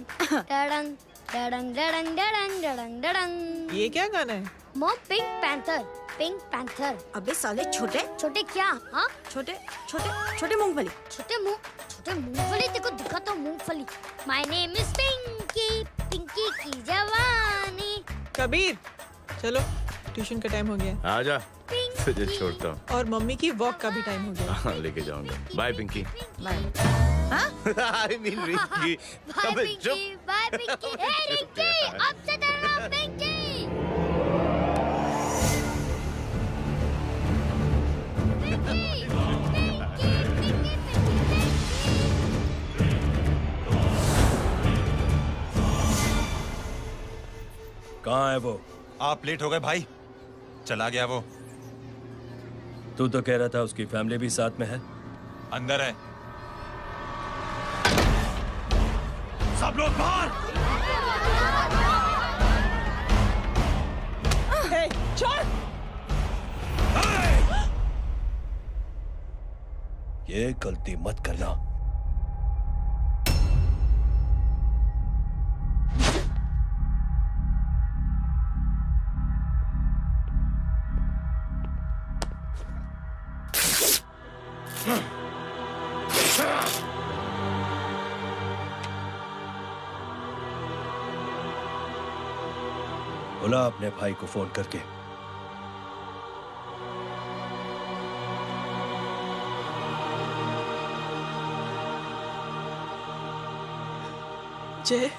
डडंग डडंग डडंग डडंग डडंग। ये क्या गाना है? Mom pink panther, pink panther. अबे साले छोटे छोटे क्या? हाँ छोटे छोटे छोटे मूंगफली। छोटे मूंगफली, देखो दिखाता हूँ मूंगफली। My name is Pinky, Pinky की जवानी। कबीर चलो, ट्यूशन का टाइम हो गया। आजा, तुझे छोड़ता हूँ। और मम्मी की वॉक का भी टाइम हो गया। हाँ, लेके जाऊंगा। Bye Pinky. Bye. I mean Rinki. Bye Pinky, bye Pinky. ए रिंकी, अब से तेरा नाम पिंकी। कहाँ है वो? आप लेट हो गए भाई, चला गया वो। तू तो कह रहा था उसकी फैमिली भी साथ में है। अंदर है। सब लोग बाहर। छोड़। ये गलती मत करना। बुला अपने भाई को फोन करके। जय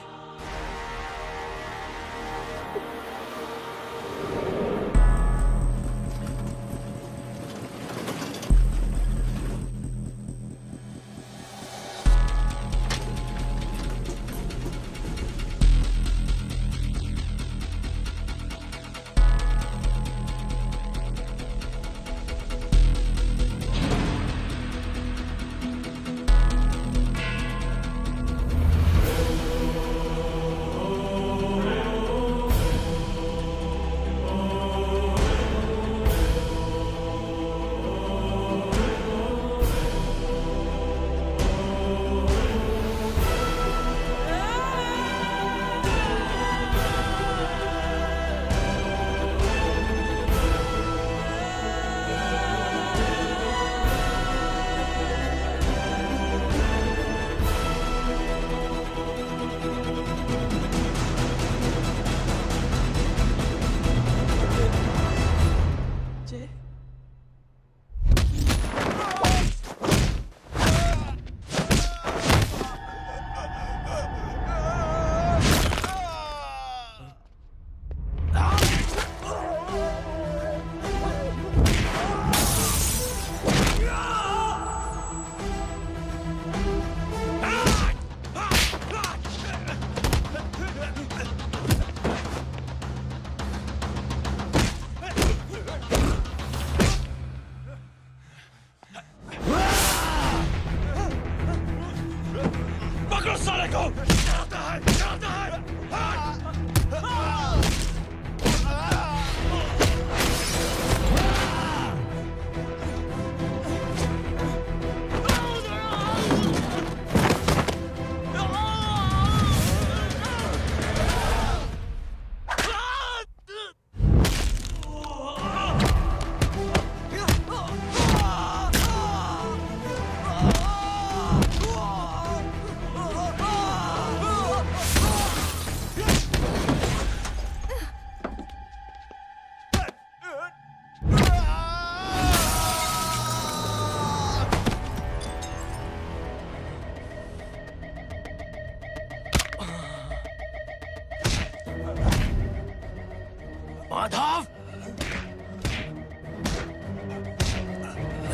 माधव,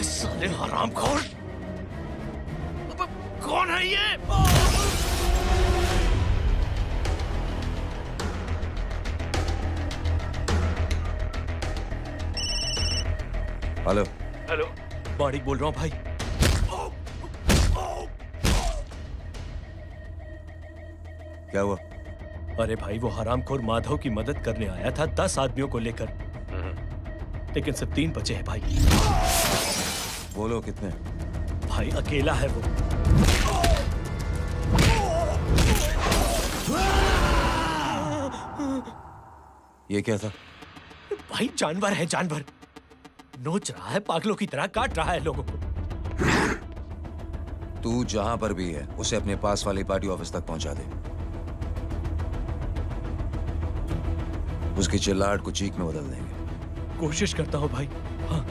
साले हरामखोर, कौन है ये? हेलो हेलो, माणिक बोल रहा हूँ भाई। क्या हुआ? अरे भाई, वो हरामखोर माधव की मदद करने आया था 10 आदमियों को लेकर, लेकिन सिर्फ 3 बचे हैं भाई। बोलो कितने? भाई अकेला है वो। ये क्या था? भाई जानवर है, जानवर। नोच रहा है, पागलों की तरह काट रहा है लोगों को। तू जहां पर भी है उसे अपने पास वाली पार्टी ऑफिस तक पहुंचा दे। उसकी चिल्लाहट को चीख में बदल देंगे। कोशिश करता हूं भाई। हाँ।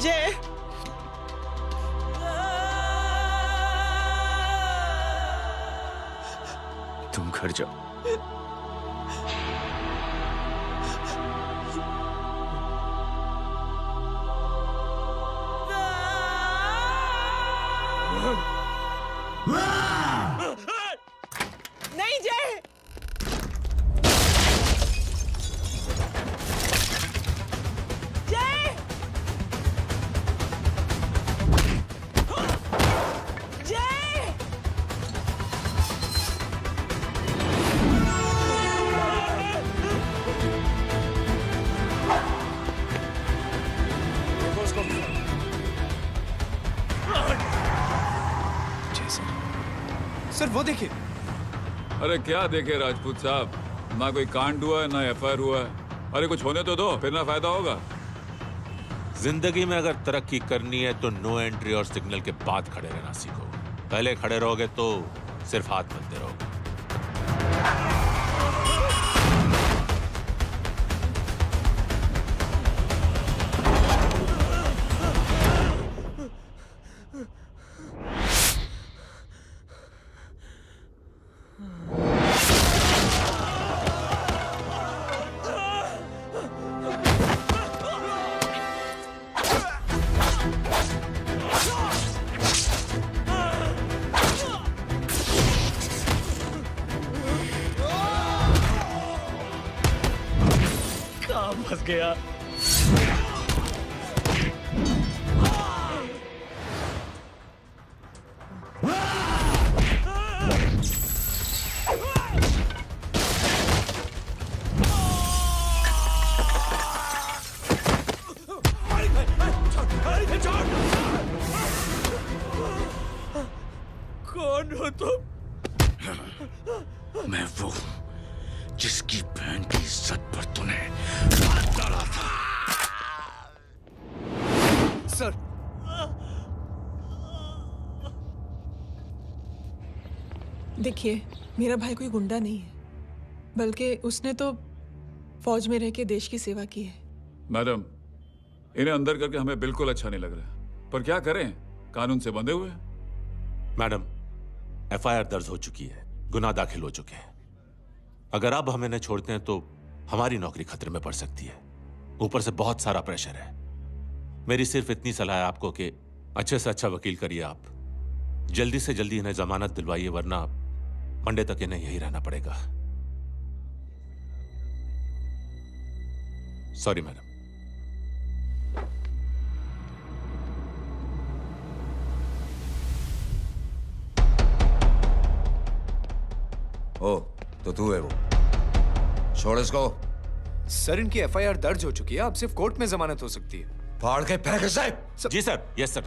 जय, तुम घर जाओ। नहीं जय, जय, जय, सर वो देखिए। अरे क्या देखे राजपूत साहब, ना कोई कांड हुआ है ना एफआईआर हुआ है। अरे कुछ होने तो दो, फिर ना फायदा होगा। जिंदगी में अगर तरक्की करनी है तो नो एंट्री और सिग्नल के बाद खड़े रहना सीखो। पहले खड़े रहोगे तो सिर्फ हाथ बनते रहोगे। फंस गया। कौन हो तुम? मैं वो जिसकी बहन की इज्जत पर तूने हाथ डाला था। सर, देखिए, मेरा भाई कोई गुंडा नहीं है, बल्कि उसने तो फौज में रह के देश की सेवा की है। मैडम, इन्हें अंदर करके हमें बिल्कुल अच्छा नहीं लग रहा, पर क्या करें, कानून से बंधे हुए। मैडम, एफआईआर दर्ज हो चुकी है, गुनाह दाखिल हो चुके हैं। अगर अब हम इन्हें छोड़ते हैं तो हमारी नौकरी खतरे में पड़ सकती है। ऊपर से बहुत सारा प्रेशर है। मेरी सिर्फ इतनी सलाह है आपको कि अच्छे से अच्छा वकील करिए आप। जल्दी से जल्दी इन्हें जमानत दिलवाइए, वरना मंडे तक इन्हें यही रहना पड़ेगा। Sorry madam. ओ, तो तू है वो? छोड़ इसको। सर, इनकी एफआईआर दर्ज हो चुकी है, अब सिर्फ कोर्ट में जमानत हो सकती है। फाड़ के फेंक साहब। जी सर। Yes sir.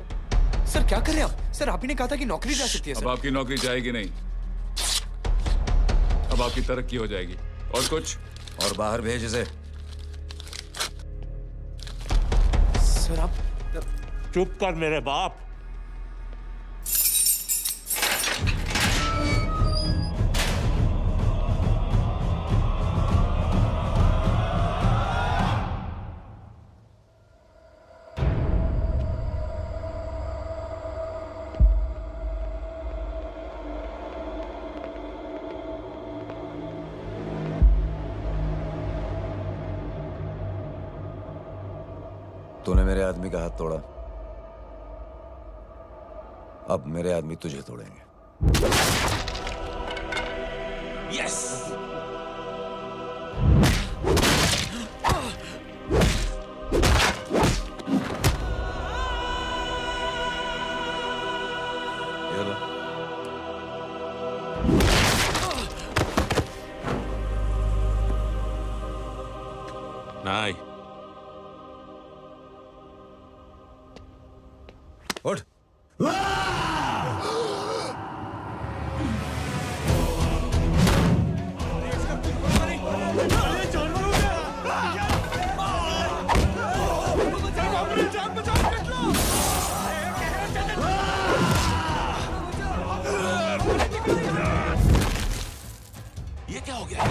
सर क्या कर रहे हैं आप? सर, आप ही ने कहा था कि नौकरी जा सकती है। अब आपकी नौकरी जाएगी नहीं, अब आपकी तरक्की हो जाएगी। और कुछ? और बाहर भेज इसे। सर आप चुप कर मेरे बाप। तूने मेरे आदमी का हाथ तोड़ा, अब मेरे आदमी तुझे तोड़ेंगे। यस। ये लो। नहीं। उठ। ये क्या हो गया?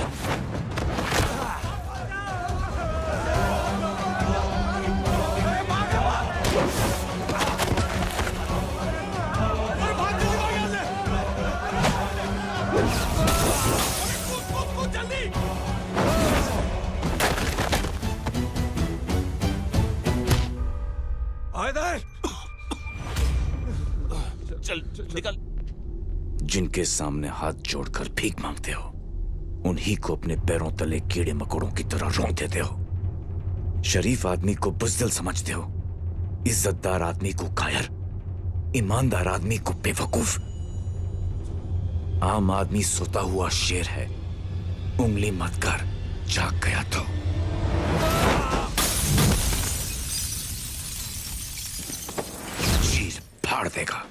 चल निकल। जिनके सामने हाथ जोड़कर भीख मांगते हो, उन्हीं को अपने पैरों तले कीड़े मकोड़ों की तरह रौंद देते हो। शरीफ आदमी को बुज़दिल समझते हो, इज्जतदार आदमी को कायर, ईमानदार आदमी को बेवकूफ। आम आदमी सोता हुआ शेर है, उंगली मत कर, जाग गया तो। चीर फाड़ देगा।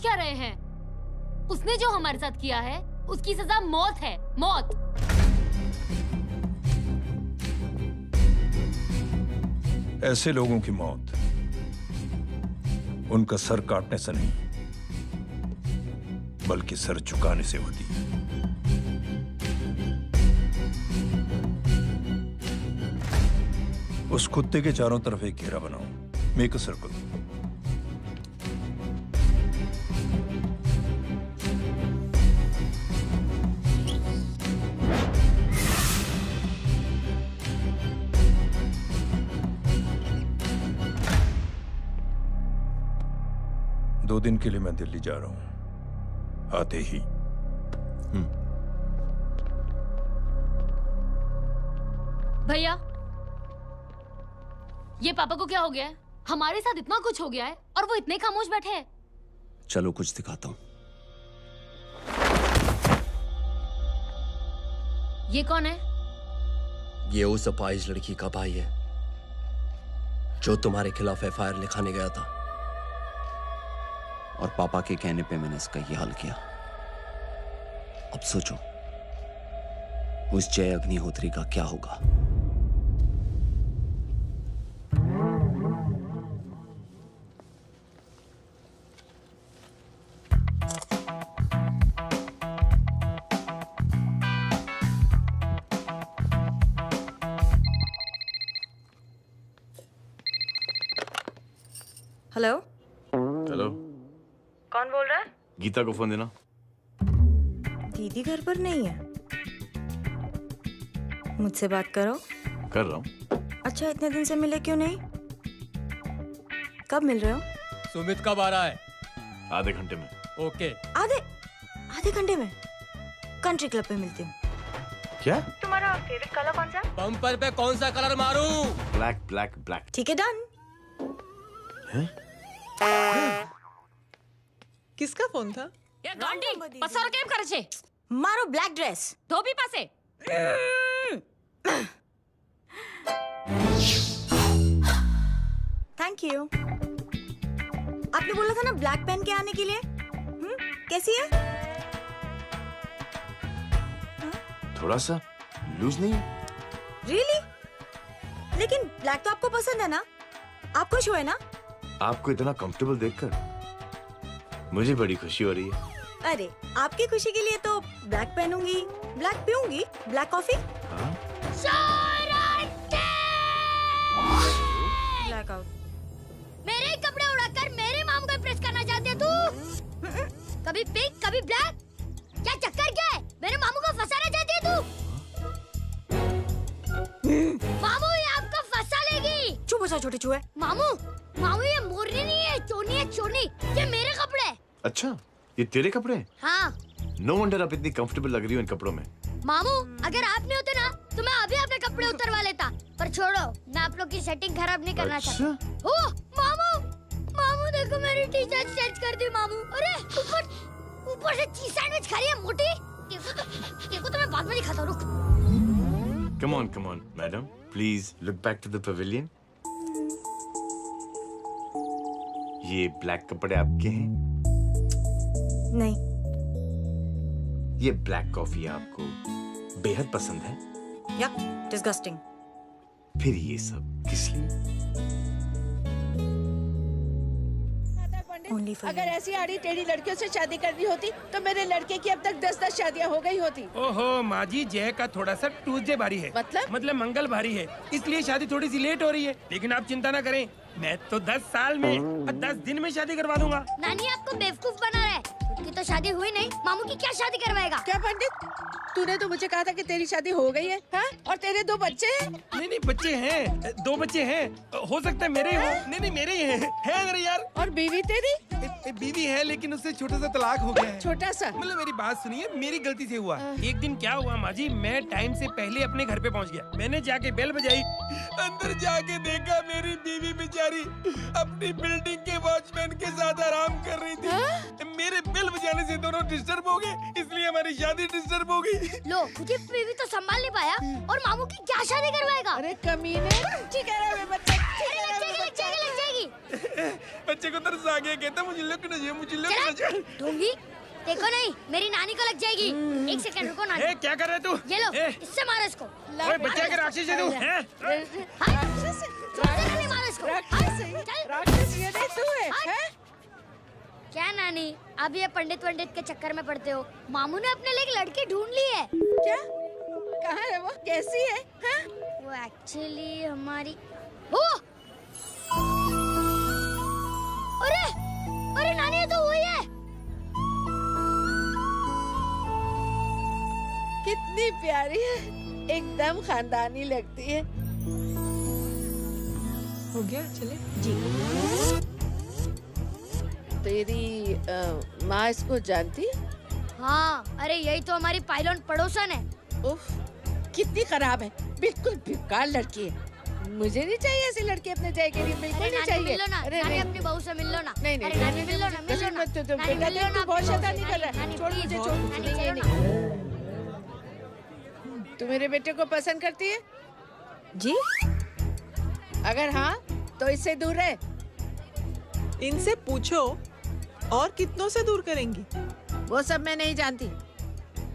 क्या रहे हैं? उसने जो हमारे साथ किया है उसकी सजा मौत है, मौत। ऐसे लोगों की मौत उनका सर काटने से नहीं बल्कि सर झुकाने से होती है। उस कुत्ते के चारों तरफ एक घेरा बनाओ, मेक अ सर्कल। दो दिन के लिए मैं दिल्ली जा रहा हूं, आते ही। भैया, ये पापा को क्या हो गया है? हमारे साथ इतना कुछ हो गया है और वो इतने खामोश बैठे हैं। चलो कुछ दिखाता हूं। ये कौन है? ये उस अपाहिज लड़की का भाई है जो तुम्हारे खिलाफ एफआईआर लिखाने गया था, और पापा के कहने पे मैंने इसका ये हाल किया। अब सोचो उस जय अग्निहोत्री का क्या होगा। हेलो। हेलो, कौन बोल रहा है? गीता को फोन देना। दीदी घर पर नहीं है। मुझसे बात करो। कर रहा हूँ। अच्छा, इतने दिन से मिले क्यों नहीं? कब मिल रहे हो? सुमित कब आ रहा है? आधे घंटे में। ओके। आधे घंटे में कंट्री क्लब पे मिलती हूँ। क्या? तुम्हारा फेवरेट कलर कौन सा? बम्पर पे कौन सा कलर मारूं? Black black black. ठीक है, डन। किसका फोन था? ये गांडी पसार केम करे छे? मारो ब्लैक ड्रेस। धोबी पासे। Thank you. आपने बोला था ना ब्लैक पेन के आने के लिए। कैसी है? थोड़ा सा लूज नहीं है? रियली? लेकिन ब्लैक तो आपको पसंद है ना? आप खुश हुए ना? आपको इतना कंफर्टेबल देखकर मुझे बड़ी खुशी हो रही है। अरे, आपकी खुशी के लिए तो ब्लैक पहनूंगी, ब्लैक पीऊंगी, ब्लैक कॉफी। Black out. मेरे कपड़े उड़ाकर मेरे मामू को इम्प्रेस करना चाहती है तू? कभी पिंक, कभी ब्लैक। क्या चक्कर क्या है? मेरे मामू को फंसाना चाहती है तू? मामू, ये आपको फंसा लेगी। चुप हो जा छोटे चूहे। मामू, ये मोरनी नहीं है, चोनी है, चोनी। ये मेरे कपड़े। अच्छा, ये तेरे कपड़े? हाँ। नो वंडर आप इतनी कंफर्टेबल लग रही हो इन कपड़ों में। मामू, अगर आप नहीं होते ना तो मैं अभी अपने कपड़े उतरवा लेता। पर छोड़ो, मैं आप लोग की सेटिंग खराब नहीं करना चाहता। ओह, मामू देखो मेरी टी शर्ट चेंज कर दी मामू। अरे ऊपर से चीज सैंडविच खा रही है मोटी। देखो तो मैं बाद में दिखाता हूँ, रुक। Come on, madam. Please look back to the pavilion. ये ब्लैक कपड़े आपके हैं? नहीं। ये ब्लैक कॉफी आपको बेहद पसंद है? Yuck, disgusting. फिर ये सब किस लिए? अगर ऐसी आड़ी टेढ़ी लड़कियों से शादी करनी होती तो मेरे लड़के की अब तक 10-10 शादियां हो गई होती। ओहो माँ जी, जय का थोड़ा सा ट्यूसडे भारी है। मतलब मंगल भारी है, इसलिए शादी थोड़ी सी लेट हो रही है। लेकिन आप चिंता ना करें, मैं तो 10 साल में 10 दिन में शादी करवा दूंगा। नानी आपको बेवकूफ बना रहा है। खुद की तो शादी हुई नहीं, मामू की क्या शादी करवाएगा? क्या पंडित, तूने तो मुझे कहा था कि तेरी शादी हो गई है, हाँ? और तेरे 2 बच्चे हैं? नहीं बच्चे हैं, 2 बच्चे हैं। हो सकता है मेरे हो। नहीं मेरे ही हैं। है मेरे यार। और बीवी तेरी? बीवी है, लेकिन उससे छोटा सा तलाक हो गया है। छोटा सा? मतलब मेरी बात सुनिए, मेरी गलती से हुआ। एक दिन क्या हुआ माँ जी, मैं टाइम से पहले अपने घर पे पहुँच गया। मैंने जाके बेल बजाई, अंदर जाके देखा मेरी बीवी बेचारी अपनी बिल्डिंग के वॉचमैन के साथ आराम कर रही थी। मेरे बेल बजाने से दोनों डिस्टर्ब हो गए, इसलिए हमारी शादी डिस्टर्ब हो गई। लो, मुझे बीवी तो संभाल नहीं पाया और मामू की क्या शादी करवाएगा? अरे कमीने, ठीक है रे बच्चा, लग जाएगी। बच्चे को तरस आ गया, कहता मुझे लगना चाहिए, मुझे लगना चाहिए। ढोंगी देखो नहीं, मेरी नानी को लग जाएगी। एक सेकंड रुको नानी। क्या कर रहे तू? ये लो, इससे मारो इसको। ओए बच्चा के राक्षस है तू, हैं? मारो इसको। राक्षस ये नहीं तू है, हैं? क्या नानी, अब ये पंडित के चक्कर में पड़ते हो? मामू ने अपने लिए एक लड़की ढूंढ ली है। क्या? कहाँ है वो? कैसी है? हैं? वो एक्चुअली हमारी अरे नानी, ये तो वही है। कितनी प्यारी है, एकदम खानदानी लगती है। हो गया, चले जी। तेरी माँ इसको जानती? हाँ, अरे यही तो हमारी पायलट पड़ोसन है। उफ, कितनी खराब है, बिल्कुल बेकार लड़की है। मुझे नहीं चाहिए ऐसी लड़की अपने जय के लिए, बिल्कुल नहीं चाहिए। मिलो ना, नानी अपनी बहू से मिल लो ना। नहीं अरे नानी मिल लो ना, मिल लो ना। बेटा देख, तू बहुत शैतानी कर रहा है। छोड़ मुझे, छोड़ मुझे। तू मेरे बेटे को पसंद करती है? जी। अगर हाँ तो इससे दूर रहे। इनसे पूछो, और कितनों से दूर करेंगी? वो सब मैं नहीं जानती,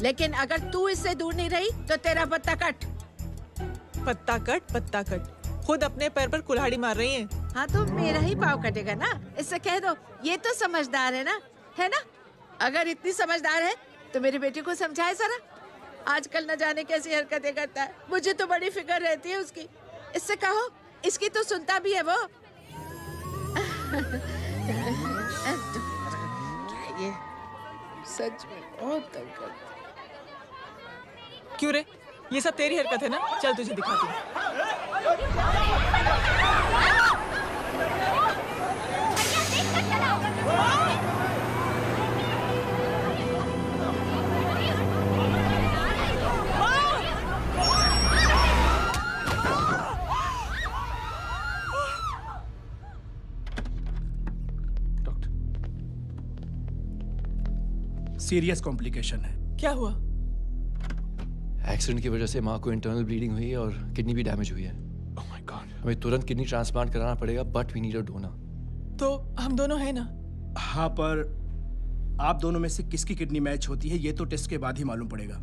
लेकिन अगर तू इससे दूर नहीं रही तो तेरा पत्ता कट। पत्ता कट खुद अपने पैर पर कुल्हाड़ी मार रही हैं। हाँ तो मेरा ही पाँव कटेगा ना, इससे कह दो ये तो समझदार है ना, है ना? अगर इतनी समझदार है तो मेरी बेटी को समझाए जरा। आजकल न जाने कैसी हरकतें करता है, मुझे तो बड़ी फिक्र रहती है उसकी। इससे कहो, इसकी तो सुनता भी है वो। क्या ये सच में बहुत तंग करता है। क्यों रे, ये सब तेरी हरकत है ना? चल तुझे दिखाती हूँ। सीरियस कॉम्प्लिकेशन है। क्या हुआ? एक्सीडेंट की वजह से माँ को इंटरनल ब्लीडिंग हुई है और किडनी भी डैमेज हुई है। Oh my god. हमें तुरंत किडनी ट्रांसप्लांट कराना पड़ेगा, but we need a donor. तो हम दोनों हैं ना? हाँ, पर आप दोनों में से किसकी किडनी मैच होती है ये तो टेस्ट के बाद ही मालूम पड़ेगा।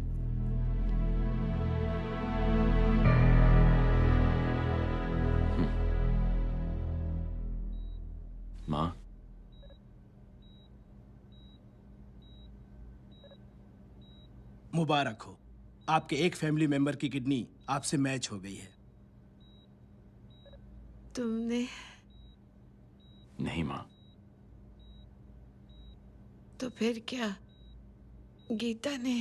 माँ, मुबारक हो, आपके एक फैमिली मेंबर की किडनी आपसे मैच हो गई है। तुमने? नहीं माँ। तो फिर क्या गीता ने?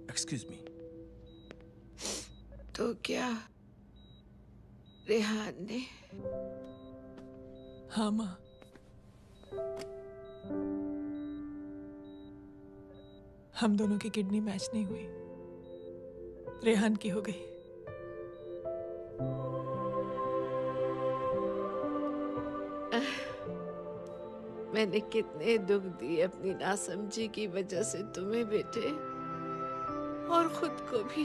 Excuse me. तो क्या रेहान ने? हाँ माँ, हम दोनों की किडनी मैच नहीं हुई, रेहान की हो गई। मैंने कितने दुख दिए अपनी नासमझी की वजह से तुम्हें बेटे, और खुद को भी।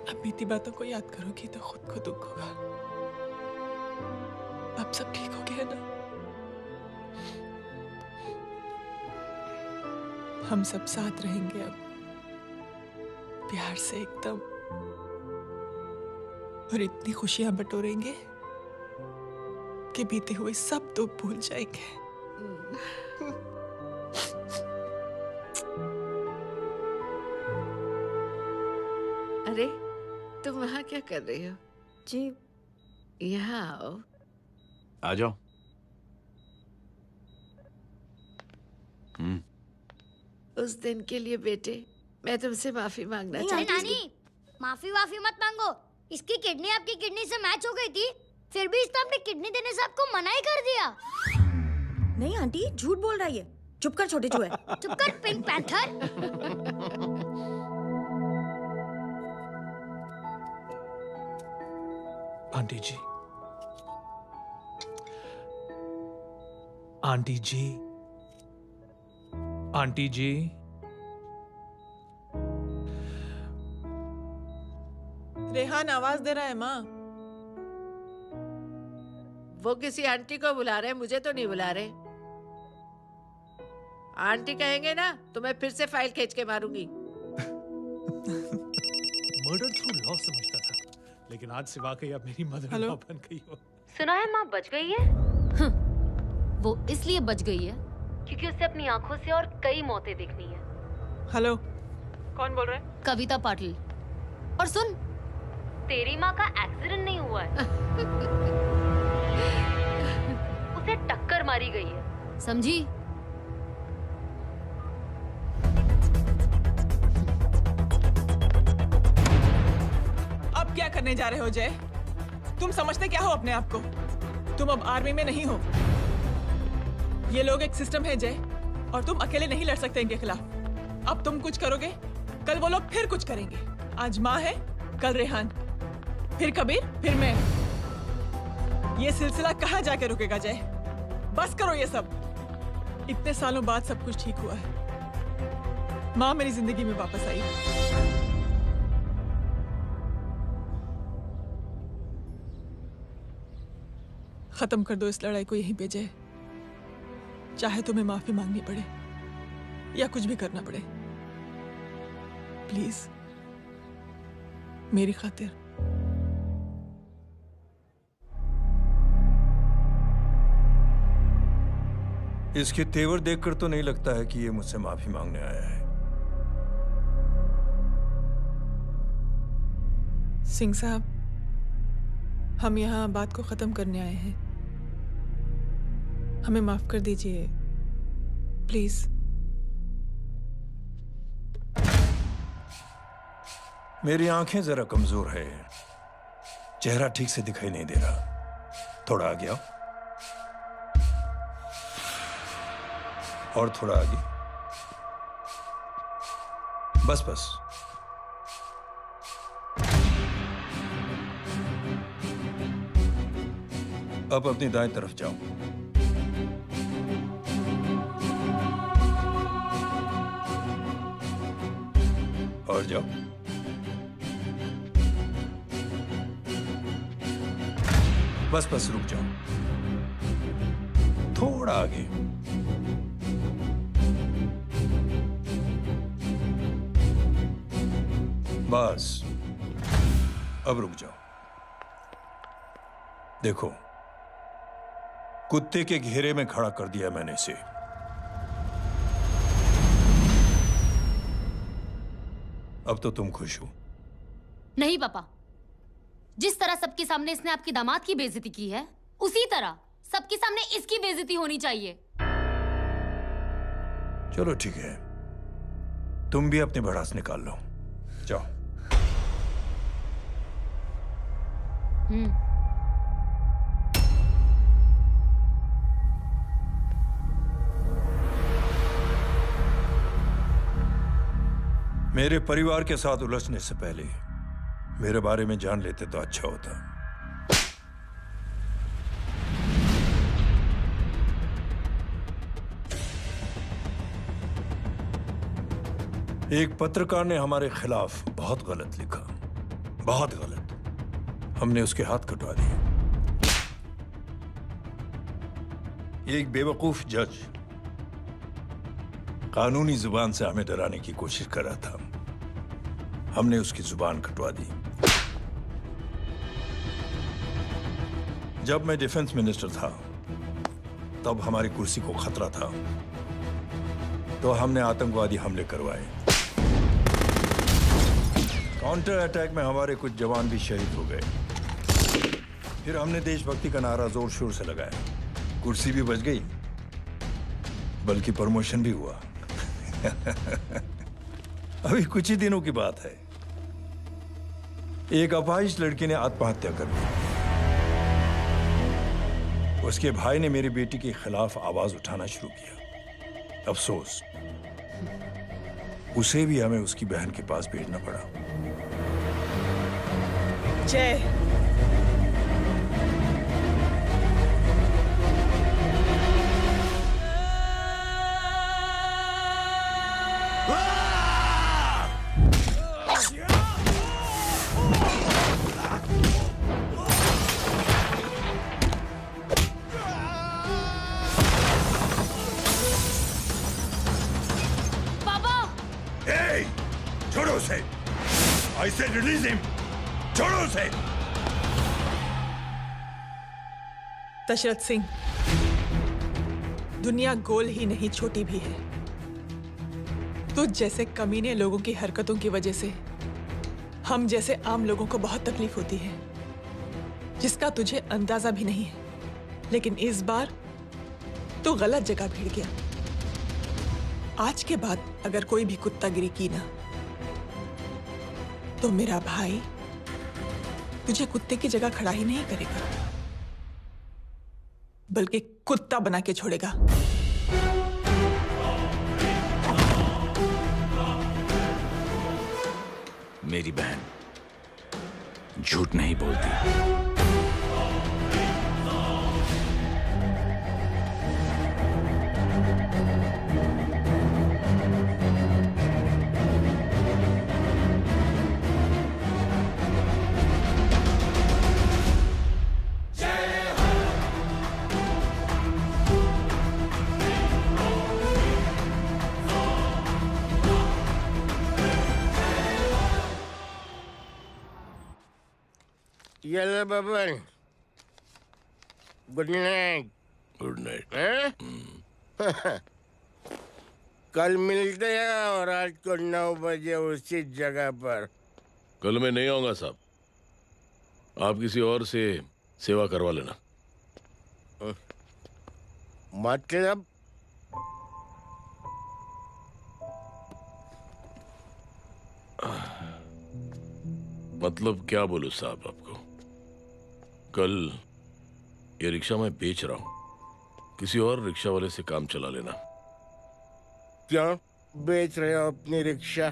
अब बीती बातों को याद करोगी तो खुद को दुख होगा। अब सब ठीक हो गया ना? हम सब साथ रहेंगे अब, प्यार से एकदम, और इतनी खुशियां बटोरेंगे कि बीते हुए सब दुख भूल जाएंगे। अरे तुम वहाँ क्या कर रही हो? जी। यहाँ आओ। आ जाओ। उस दिन के लिए बेटे मैं तुमसे माफी मांगना चाहती हूँ। नानी, माफी मत मांगो। इसकी किडनी आपकी किडनी से मैच हो गई थी, फिर भी इसने अपनी किडनी देने से आपको मना ही कर दिया। नहीं आंटी, झूठ बोल रही है। चुप कर छोटे चूहे। चुप कर पिंक पैंथर। आंटी जी, आंटी जी, आंटी जी, रेहान आवाज दे रहा है माँ। वो किसी आंटी को बुला रहे हैं, मुझे तो नहीं बुला रहे। आंटी कहेंगे ना तो मैं फिर से फाइल खींच के मारूंगी। मर्डर थ्रू लॉ समझता था, लेकिन आज से वाकई अब मेरी मदर इन लॉ बन गई हो। सुना है माँ बच गई है। वो इसलिए बच गई है क्योंकि उसे अपनी आंखों से और कई मौतें देखनी है। हेलो, कौन बोल रहे हैं? कविता पाटिल। और सुन, तेरी माँ का एक्सीडेंट नहीं हुआ है, उसे टक्कर मारी गई है, समझी? अब क्या करने जा रहे हो जय? तुम समझते क्या हो अपने आप को? तुम अब आर्मी में नहीं हो। ये लोग एक सिस्टम है जय, और तुम अकेले नहीं लड़ सकते इनके खिलाफ। अब तुम कुछ करोगे, कल वो लोग फिर कुछ करेंगे। आज माँ है, कल रेहान, फिर कबीर, फिर मैं। ये सिलसिला कहाँ जाके रुकेगा जय? बस करो ये सब। इतने सालों बाद सब कुछ ठीक हुआ है। माँ मेरी जिंदगी में वापस आई। खत्म कर दो इस लड़ाई को यहीं पे जय। चाहे तुम्हें माफी मांगनी पड़े या कुछ भी करना पड़े, प्लीज मेरी खातिर। इसके तेवर देखकर तो नहीं लगता है कि ये मुझसे माफी मांगने आया है। सिंह साहब, हम यहाँ बात को खत्म करने आए हैं। हमें माफ कर दीजिए प्लीज। मेरी आंखें जरा कमजोर है, चेहरा ठीक से दिखाई नहीं दे रहा। थोड़ा आगे आओ, और थोड़ा आगे। बस बस। अब अपनी दाएं तरफ जाओ। और जाओ। बस बस रुक जाओ, थोड़ा आगे। बस अब रुक जाओ। देखो, कुत्ते के घेरे में खड़ा कर दिया मैंने इसे। अब तो तुम खुश हो? नहीं पापा, जिस तरह सबके सामने इसने आपकी दामाद की बेइज्जती की है, उसी तरह सबके सामने इसकी बेइज्जती होनी चाहिए। चलो ठीक है, तुम भी अपनी भड़ास निकाल लो। जाओ। मेरे परिवार के साथ उलझने से पहले मेरे बारे में जान लेते तो अच्छा होता। एक पत्रकार ने हमारे खिलाफ बहुत गलत लिखा, बहुत गलत। हमने उसके हाथ कटवा दिए। एक बेवकूफ जज कानूनी जुबान से हमें डराने की कोशिश कर रहा था, हमने उसकी जुबान कटवा दी। जब मैं डिफेंस मिनिस्टर था, तब हमारी कुर्सी को खतरा था, तो हमने आतंकवादी हमले करवाए। काउंटर अटैक में हमारे कुछ जवान भी शहीद हो गए। फिर हमने देशभक्ति का नारा जोर शोर से लगाया। कुर्सी भी बच गई, बल्कि प्रमोशन भी हुआ। अभी कुछ ही दिनों की बात है, एक अपाहिज लड़की ने आत्महत्या कर ली। उसके भाई ने मेरी बेटी के खिलाफ आवाज उठाना शुरू किया। अफसोस, उसे भी हमें उसकी बहन के पास भेजना पड़ा। जय, छोड़ो उसे। I said release him. छोड़ो उसे। दशरथ सिंह, दुनिया गोल ही नहीं छोटी भी है। तुझ जैसे कमीने लोगों की हरकतों की वजह से हम जैसे आम लोगों को बहुत तकलीफ होती है, जिसका तुझे अंदाजा भी नहीं है। लेकिन इस बार तू गलत जगह भिड़ गया। आज के बाद अगर कोई भी कुत्तागिरी की ना, तो मेरा भाई तुझे कुत्ते की जगह खड़ा ही नहीं करेगा, बल्कि कुत्ता बना के छोड़ेगा। मेरी बहन झूठ नहीं बोलती। Yellow bubble. Good night. Good night. कल मिलते हैं और रात को 9 बजे उसी जगह पर। कल मैं नहीं आऊंगा साहब, आप किसी और से सेवा करवा लेना। मतलब? मतलब क्या बोलूं साहब आपको। कल ये रिक्शा मैं बेच रहा हूं, किसी और रिक्शा वाले से काम चला लेना। क्यों बेच रहे हो अपनी रिक्शा?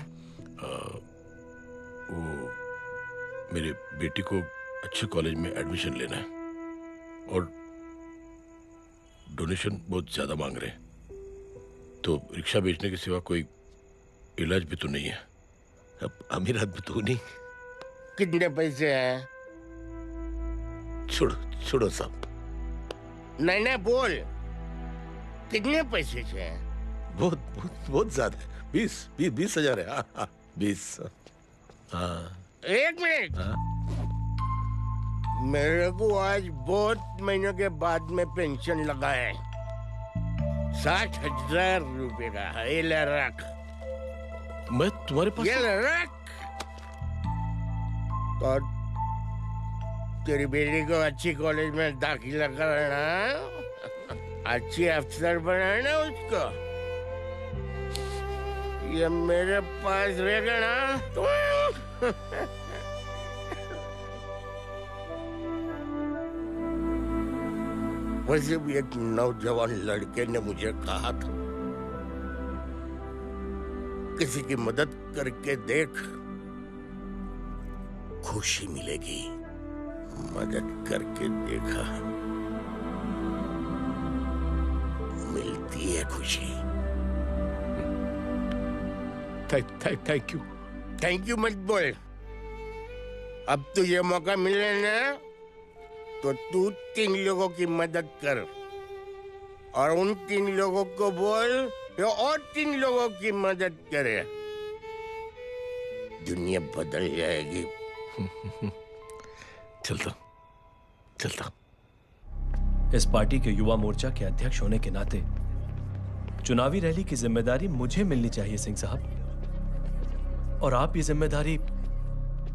वो मेरे बेटी को अच्छे कॉलेज में एडमिशन लेना है और डोनेशन बहुत ज्यादा मांग रहे हैं, तो रिक्शा बेचने के सिवा कोई इलाज भी तो नहीं है। अब अमीर आदमी तो नहीं। कितने पैसे हैं? छोड़ो छोड़ो साहब। नहीं नहीं बोल, कितने पैसे हैं? बहुत बहुत बहुत ज्यादा है। 20,000 है। हाँ 20। हाँ 1 मिनट। मेरे को आज बहुत महीनों के बाद में पेंशन लगा है। 60,000 रुपए का। ये ले रख। मैं तुम्हारे पास? ये ले रख। और तेरी बेटी को अच्छी कॉलेज में दाखिला कराना, अच्छी अफसर बनाना उसको। ये मेरे पास रहेगा ना तो वैसे भी एक नौजवान लड़के ने मुझे कहा था, किसी की मदद करके देख, खुशी मिलेगी। मदद करके देखा, मिलती है खुशी। Thank you. थैंक यू मत बोल। अब तुझे मौका मिले ना, तो तू 3 लोगों की मदद कर और उन 3 लोगों को बोल जो और 3 लोगों की मदद करे। दुनिया बदल जाएगी। चलता। इस पार्टी के युवा मोर्चा के अध्यक्ष होने के नाते चुनावी रैली की जिम्मेदारी मुझे मिलनी चाहिए सिंह साहब, और आप ये जिम्मेदारी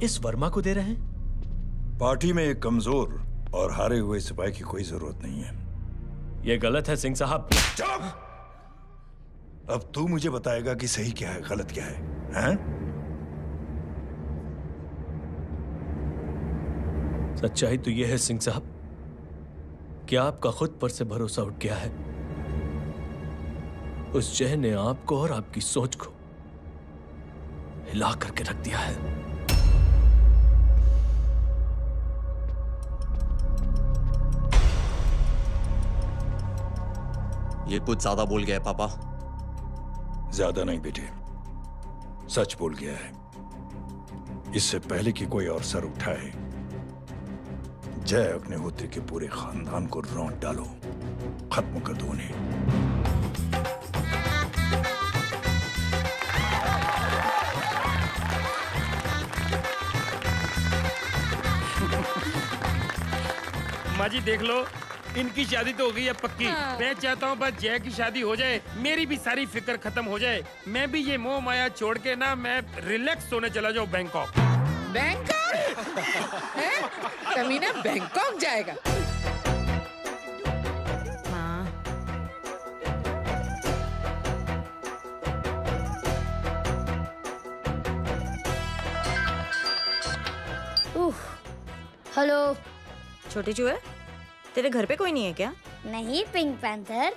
इस वर्मा को दे रहे हैं। पार्टी में एक कमजोर और हारे हुए सिपाही की कोई जरूरत नहीं है। यह गलत है सिंह साहब। चुप! अब तू मुझे बताएगा कि सही क्या है, गलत क्या है, हैं? सच्चाई तो यह है सिंह साहब कि आपका खुद पर से भरोसा उठ गया है उस जय ने आपको और आपकी सोच को हिला करके रख दिया है। ये कुछ ज्यादा बोल गया है पापा। ज्यादा नहीं बेटे, सच बोल गया है। इससे पहले कि कोई और सर उठाए, जय अग्निहोत्री के पूरे खानदान को रौंद डालो, खत्म कर दो उन्हें। माँ जी देख लो, इनकी शादी तो हो गई है पक्की। हाँ। मैं चाहता हूँ बस जय की शादी हो जाए, मेरी भी सारी फिक्र खत्म हो जाए। मैं भी ये मोह माया छोड़ के ना मैं रिलैक्स होने चला जाऊँ बैंकॉक। बैंकॉक? कमीना बैंकॉक जाएगा? हेलो। छोटे चूहे, तेरे घर पे कोई नहीं है क्या? नहीं, पिंक पैंथर।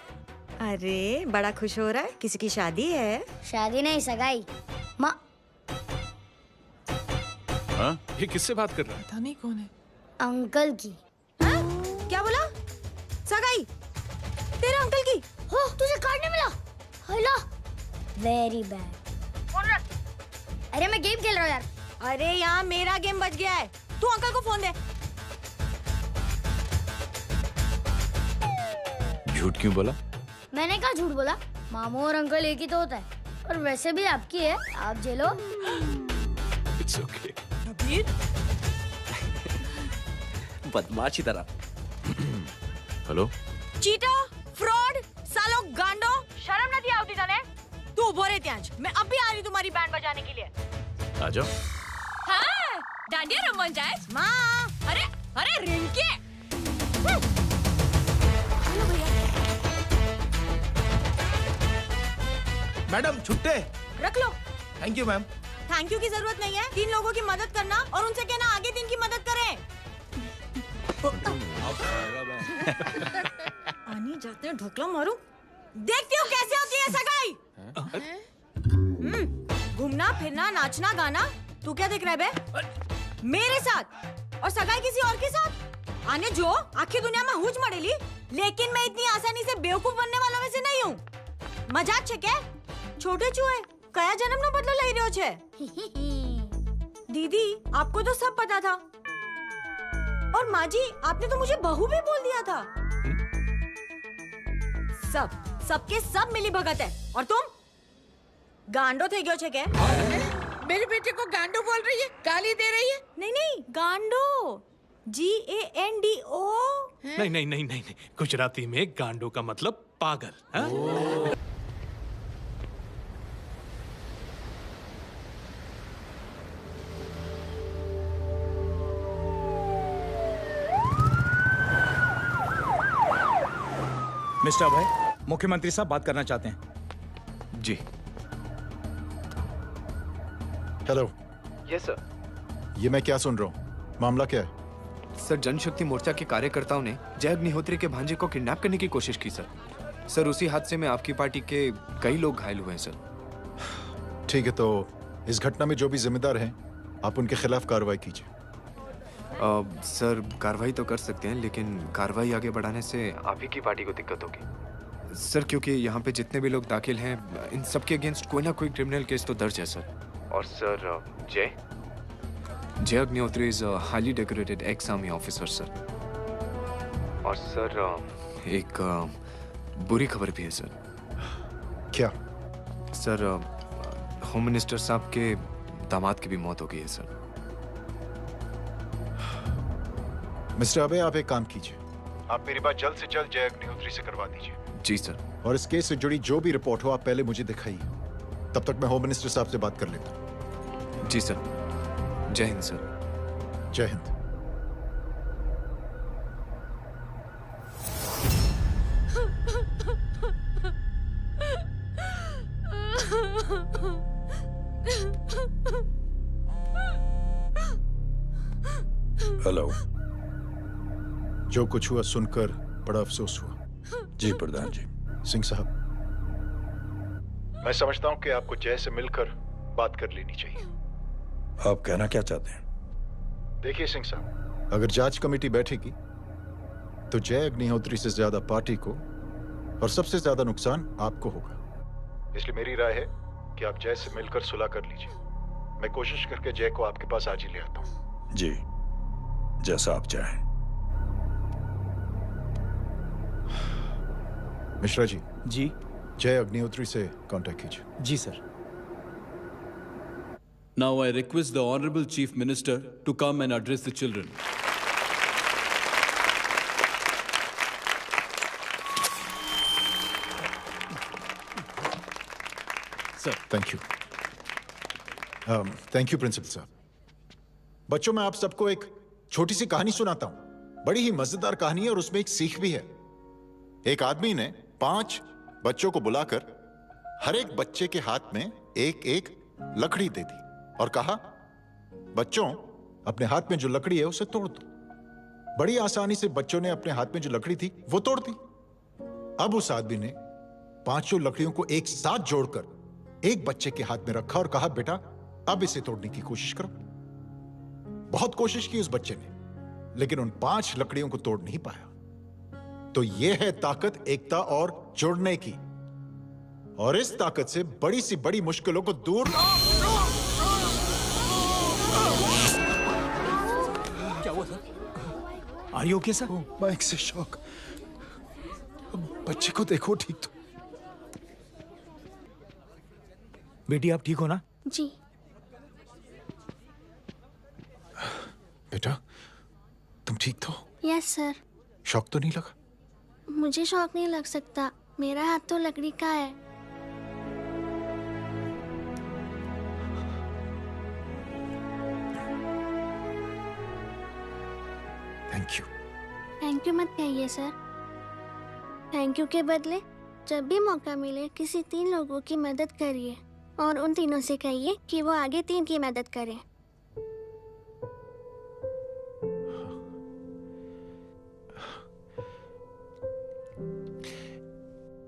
अरे बड़ा खुश हो रहा है, किसी की शादी है? शादी नहीं, सगाई। माँ। हाँ? ये किससे बात कर रहा है? पता नहीं कौन है। अंकल की। हाँ? क्या बोला? सगाई? तेरे अंकल की? हो, तुझे कार्ड नहीं मिला? हेलो। Very bad. फोन रख। अरे मैं गेम खेल रहा हूँ यार। अरे यहाँ मेरा गेम बच गया है, तू अंकल को फोन दे। झूठ क्यों बोला? मैंने कहा झूठ बोला? मामू और अंकल एक ही तो होता है, और वैसे भी आपकी है, आप झेलो। It's okay. बदमाशी तरह। हेलो? चीटा, फ्रॉड, सालो गांडो, शर्म नहीं आवती तने? तू उभो रे त्याज, मैं अब भी आ रही तुम्हारी बैंड बजाने के लिए। आ जाओ। हाँ, डांडिया रमन जाए? माँ, अरे रिंकी। मैडम छुट्टे। रख लो। Thank you ma'am. Thank you की जरूरत नहीं है, 3 लोगों की मदद करना और उनसे कहना आगे 3 की मदद करें। आनी जाते हैं ढोकला मारूं, देखती हूँ कैसे होती है सगाई। घूमना फिरना नाचना गाना, तू क्या देख रहा है बे? मेरे साथ और सगाई किसी और के साथ? आने जो आखिर दुनिया में हुज मड़ेली, लेकिन मैं इतनी आसानी से बेवकूफ बनने वालों में से नहीं हूँ। मजाक छे के? छोटे चूहे कया जन्म नो बदलो लई रह्यो छे? दीदी आपको तो सब पता था, और माँ जी आपने तो मुझे बहू भी बोल दिया था। सबके सब मिली भगत है, और तुम गांडो थे गयो छे के? मेरे बेटे को गांडो बोल रही है, गाली दे रही है? नहीं गांडो, GANDO। नहीं, गुजराती में गांडो का मतलब पागल। हाँ? मिस्टर अभय, मुख्यमंत्री साहब बात करना चाहते हैं। जी। हेलो। Yes sir. ये मैं क्या सुन रहा हूँ? मामला क्या है? सर, जनशक्ति मोर्चा के कार्यकर्ताओं ने जय अग्निहोत्री के भांजे को किडनैप करने की कोशिश की सर। उसी हादसे में आपकी पार्टी के कई लोग घायल हुए हैं सर। ठीक है, तो इस घटना में जो भी जिम्मेदार हैं, आप उनके खिलाफ कार्रवाई कीजिए। सर, कार्रवाई तो कर सकते हैं, लेकिन कार्रवाई आगे बढ़ाने से आप ही की पार्टी को दिक्कत होगी सर, क्योंकि यहाँ पे जितने भी लोग दाखिल हैं, इन सबके अगेंस्ट कोई ना कोई क्रिमिनल केस तो दर्ज है सर। और सर, जय Agnihotri is highly decorated ex army officer sir. और सर, एक बुरी खबर भी है सर। क्या? सर, होम मिनिस्टर साहब के दामाद की भी मौत हो गई है सर। मिस्टर अबे, आप एक काम कीजिए, आप मेरी बात जल्द से जल्द जय अग्निहोत्री से करवा दीजिए। जी सर। और इस केस से जुड़ी जो भी रिपोर्ट हो, आप पहले मुझे दिखाइए, तब तक मैं होम मिनिस्टर साहब से बात कर लेता हूँ। जी सर। जय हिंद सर। जय हिंद। हेलो। जो कुछ हुआ सुनकर बड़ा अफसोस हुआ। जी प्रधान जी। सिंह साहब, मैं समझता हूं कि आपको जय से मिलकर बात कर लेनी चाहिए। आप कहना क्या चाहते हैं? देखिए सिंह साहब, अगर जांच कमेटी बैठेगी तो जय अग्निहोत्री से ज्यादा पार्टी को और सबसे ज्यादा नुकसान आपको होगा। इसलिए मेरी राय है कि आप जय से मिलकर सुलह कर लीजिए। मैं कोशिश करके जय को आपके पास आज ही ले आता हूं। जी, जैसा आप चाहें। मिश्रा जी। जी। जय अग्निहोत्री से कांटेक्ट कीजिए। जी sir. Now I request the Honorable Chief Minister to come and address the children. Sir, thank you. Thank you principal साहब। बच्चों, मैं आप सबको एक छोटी सी कहानी सुनाता हूं। बड़ी ही मजेदार कहानी है और उसमें एक सीख भी है। एक आदमी ने 5 बच्चों को बुलाकर हर एक बच्चे के हाथ में एक एक लकड़ी दे दी और कहा, बच्चों, अपने हाथ में जो लकड़ी है उसे तोड़ दो। बड़ी आसानी से बच्चों ने अपने हाथ में जो लकड़ी थी वो तोड़ दी। अब उस आदमी ने 5 लकड़ियों को एक साथ जोड़कर एक बच्चे के हाथ में रखा और कहा, बेटा, अब इसे तोड़ने की कोशिश करो। बहुत कोशिश की उस बच्चे ने, लेकिन उन 5 लकड़ियों को तोड़ नहीं पाया। तो यह है ताकत एकता और जुड़ने की, और इस ताकत से बड़ी सी बड़ी मुश्किलों को दूर। क्या हुआ sir? Are you okay sir? Mike से शॉक। बच्चे को देखो ठीक तो। बेटी, आप ठीक हो ना? जी। बेटा, तुम ठीक तो? Yes sir. शॉक तो नहीं लगा? मुझे शौक नहीं लग सकता, मेरा हाथ तो लकड़ी का है। Thank you. थैंक यू मत कहिए सर। थैंक यू के बदले जब भी मौका मिले किसी 3 लोगों की मदद करिए और उन तीनों से कहिए कि वो आगे 3 की मदद करें।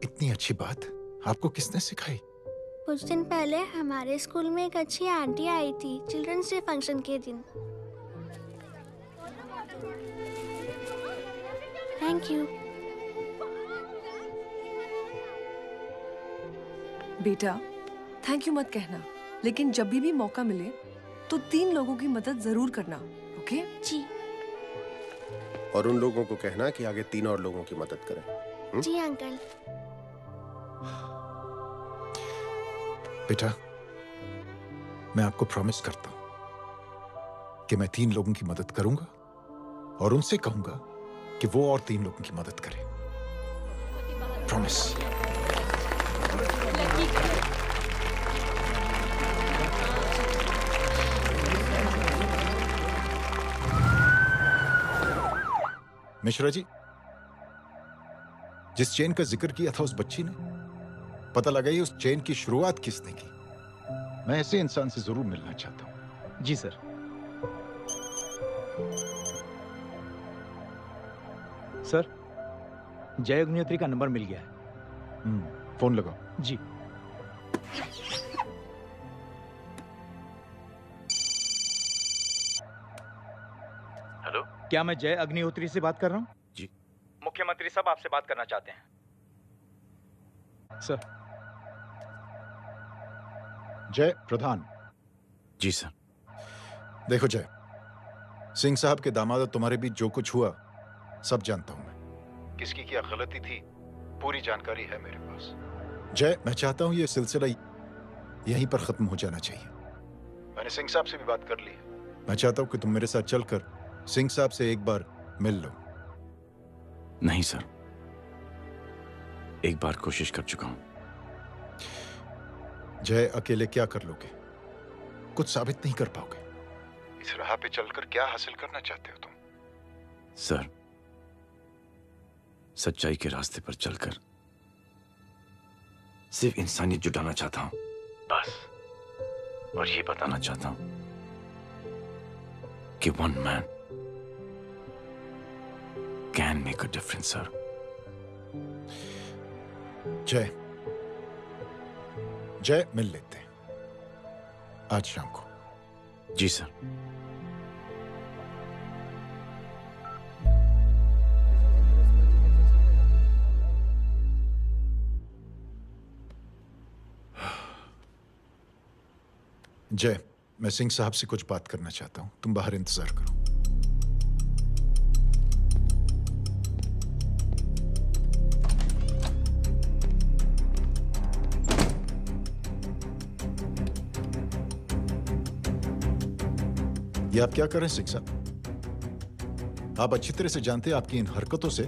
इतनी अच्छी बात आपको किसने सिखाई? कुछ दिन पहले हमारे स्कूल में एक अच्छी आंटी आई थी चिल्ड्रंस डे फंक्शन के दिन। Thank you. बेटा, थैंक यू मत कहना, लेकिन जब भी मौका मिले तो 3 लोगों की मदद जरूर करना, ओके? जी। और उन लोगों को कहना कि आगे 3 और लोगों की मदद करें। जी अंकल। बेटा, मैं आपको प्रॉमिस करता हूं कि मैं 3 लोगों की मदद करूंगा और उनसे कहूंगा कि वो और 3 लोगों की मदद करें। प्रॉमिस। मिश्रा जी, जिस चेन का जिक्र किया था उस बच्ची ने, पता लगा ही उस चेन की शुरुआत किसने की। मैं ऐसे इंसान से जरूर मिलना चाहता हूं। जी सर। सर, जय अग्निहोत्री का नंबर मिल गया है। फोन लगाओ। जी। हेलो, क्या मैं जय अग्निहोत्री से बात कर रहा हूँ? जी। मुख्यमंत्री साहब आपसे बात करना चाहते हैं। सर। जय प्रधान। जी सर। देखो जय, सिंह साहब के दामाद और तुम्हारे बीच जो कुछ हुआ सब जानता हूं मैं। किसकी क्या गलती थी पूरी जानकारी है मेरे पास। जय, मैं चाहता हूं ये सिलसिला यहीं पर खत्म हो जाना चाहिए। मैंने सिंह साहब से भी बात कर ली है। मैं चाहता हूं कि तुम मेरे साथ चलकर सिंह साहब से एक बार मिल लो। नहीं सर, एक बार कोशिश कर चुका हूं। जय, अकेले क्या कर लोगे? कुछ साबित नहीं कर पाओगे। इस राह पे चलकर क्या हासिल करना चाहते हो तुम? सर, सच्चाई के रास्ते पर चलकर सिर्फ इंसानियत जुटाना चाहता हूं, बस। और ये बताना चाहता हूं कि one man can make a difference sir. जय, जय, मिल लेते हैं आज शाम को। जी सर। जय, मैं सिंह साहब से कुछ बात करना चाहता हूं, तुम बाहर इंतजार करो। ये आप क्या कर रहे हैं सिंह साहब? आप अच्छी तरह से जानते हैं आपकी इन हरकतों से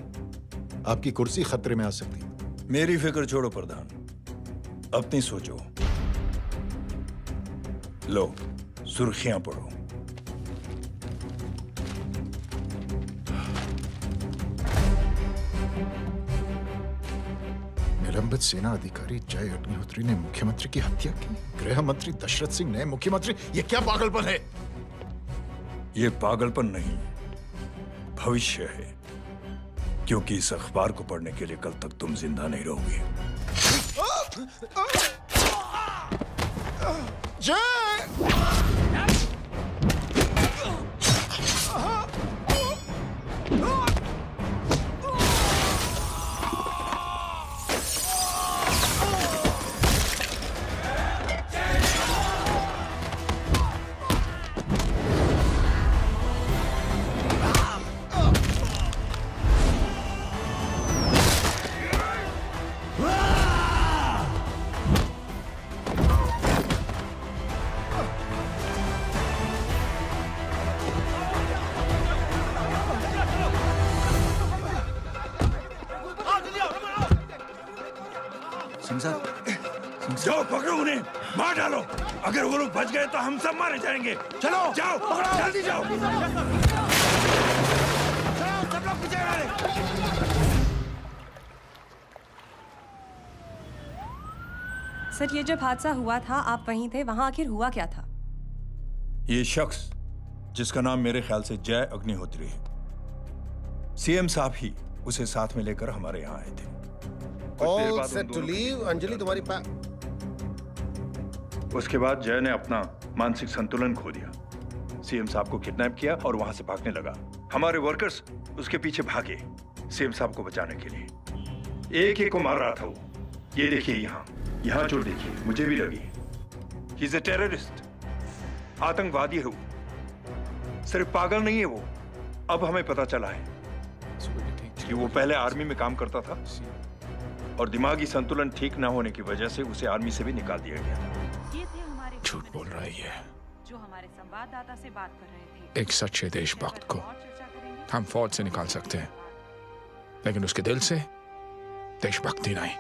आपकी कुर्सी खतरे में आ सकती है। मेरी फिक्र छोड़ो प्रधान, अपनी सोचो। लो, सुर्खियां पढ़ो। निलंबित सेना अधिकारी जय अग्निहोत्री ने मुख्यमंत्री की हत्या की। गृह मंत्री दशरथ सिंह ने मुख्यमंत्री, ये क्या पागलपन है? ये पागलपन नहीं, भविष्य है, क्योंकि इस अखबार को पढ़ने के लिए कल तक तुम जिंदा नहीं रहोगे। जाओ पकड़ो उन्हें, मार डालो। अगर वो लोग बच गए तो हम सब मारे जाएंगे। चलो जाओ, जल्दी जाओ। सब लोग पीछे आ रहे। सर, ये जब हादसा हुआ था आप वहीं थे, वहां आखिर हुआ क्या था? ये शख्स जिसका नाम मेरे ख्याल से जय अग्निहोत्री है, सीएम साहब ही उसे साथ में लेकर हमारे यहाँ आए थे। All set to leave, Anjali तुम्हारी उसके बाद जय ने अपना मानसिक संतुलन खो दिया, सीएम साहब को किडनैप किया और वहां से भागने लगा। हमारे वर्कर्स उसके पीछे भागे सीएम साहब को बचाने के लिए। एक को मार रहा था वो। ये देखिए यहाँ चोट देखिए, मुझे भी लगी। ही इज ए टेररिस्ट, आतंकवादी है वो। सिर्फ पागल नहीं है वो, अब हमें पता चला है कि वो पहले आर्मी में काम करता था और दिमागी संतुलन ठीक ना होने की वजह से उसे आर्मी से भी निकाल दिया गया। झूठ बोल रही है। जो हमारे संवाददाता से बात कर रहे थे। एक सच्चे देशभक्त को हम फौज से निकाल सकते हैं, लेकिन उसके दिल से देशभक्ति नहीं।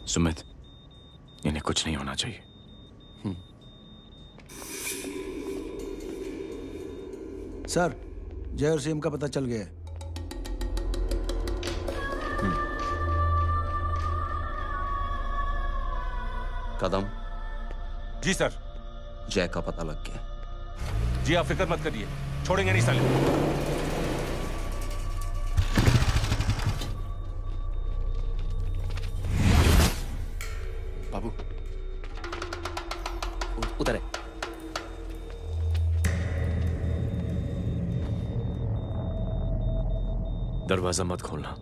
सुमित, इन्हें कुछ नहीं होना चाहिए। सर, जय और सीएम का पता चल गया है। कदम। जी सर। जय का पता लग गया। जी आप फिक्र मत करिए, छोड़ेंगे नहीं साले। बाबू उतर है। दरवाजा मत खोलना।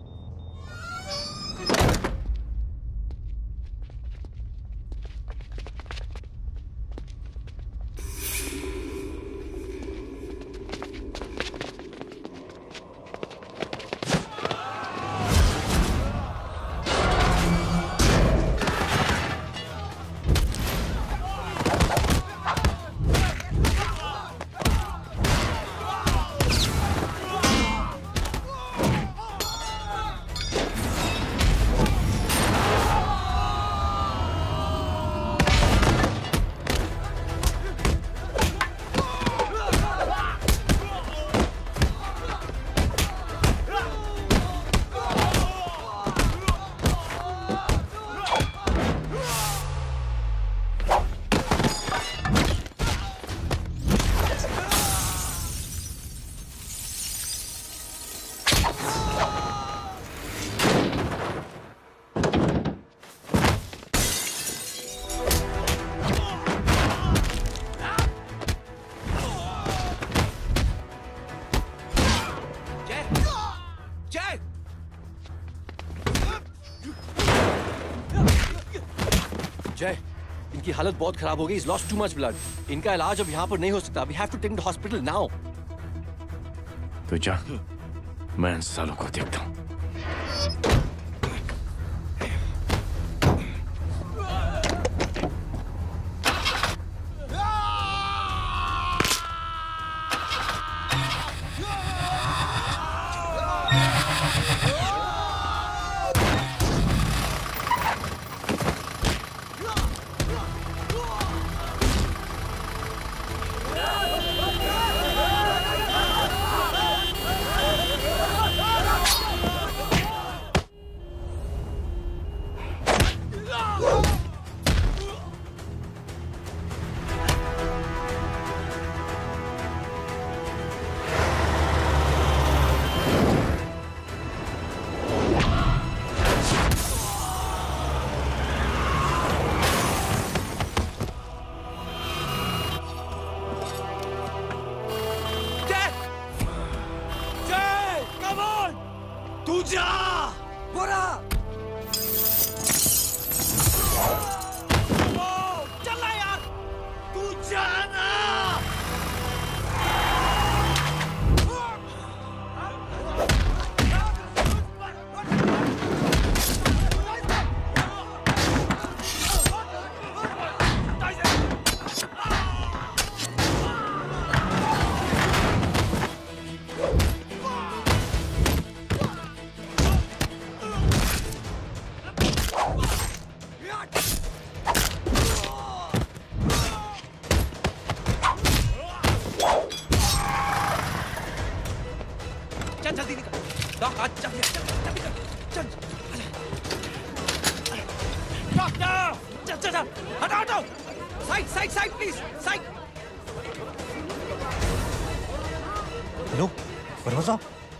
की हालत बहुत खराब हो गई, he's lost too much blood. इनका इलाज अब यहाँ पर नहीं हो सकता. We have to take him to hospital now. तो जा, मैं इन सालों को देखता हूँ.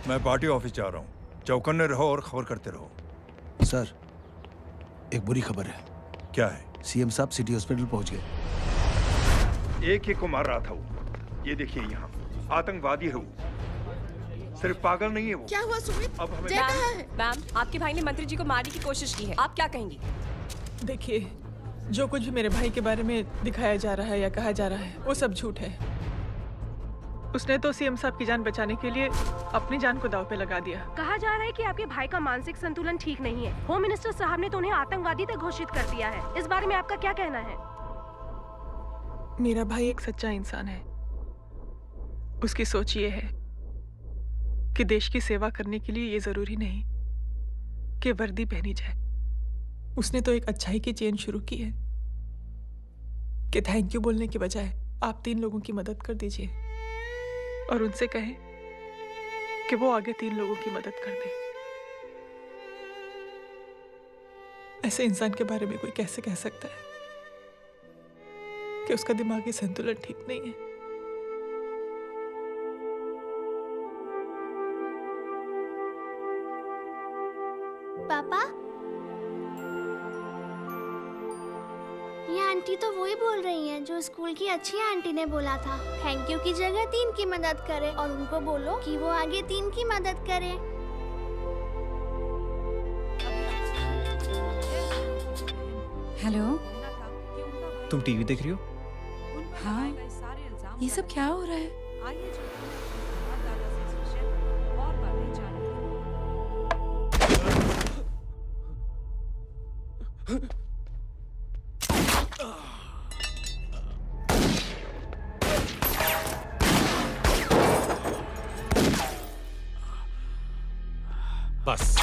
मैं पार्टी ऑफिस जा रहा हूँ. चौकन्ने रहो और खबर करते रहो. सर, एक बुरी खबर है. क्या है? सीएम साहब सिटी हॉस्पिटल पहुंच गए. एक को मार रहा था वो. ये देखिए यहाँ आतंकवादी है वो. सिर्फ पागल नहीं है वो. क्या हुआ सुमित? अब हमें जय कहाँ है? मैम, आपके भाई ने मंत्री जी को मारने की कोशिश की है. आप क्या कहेंगी? देखिए, जो कुछ भी मेरे भाई के बारे में दिखाया जा रहा है या कहा जा रहा है वो सब झूठ है. उसने तो सीएम साहब की जान बचाने के लिए अपनी जान को दांव पे लगा दिया. कहा जा रहा है कि आपके भाई का मानसिक संतुलन ठीक नहीं है. होम मिनिस्टर साहब ने तो उन्हें आतंकवादी तक घोषित कर दिया है. इस बारे में आपका क्या कहना है? मेरा भाई एक सच्चा इंसान है. उसकी सोच ये है कि देश की सेवा करने के लिए ये जरूरी नहीं कि वर्दी पहनी जाए. उसने तो एक अच्छाई की चेन शुरू की है कि थैंक यू बोलने के बजाय आप 3 लोगों की मदद कर दीजिए और उनसे कहें कि वो आगे 3 लोगों की मदद कर दे. ऐसे इंसान के बारे में कोई कैसे कह सकता है कि उसका दिमागी संतुलन ठीक नहीं है? पापा, ये आंटी तो वही बोल रही हैं जो स्कूल की अच्छी आंटी ने बोला था. थैंक यू की जगह 3 की मदद करें और उनको बोलो कि वो आगे 3 की मदद करें. हेलो, तुम टीवी देख रही हो? हाँ, ये सब क्या हो रहा है? बस.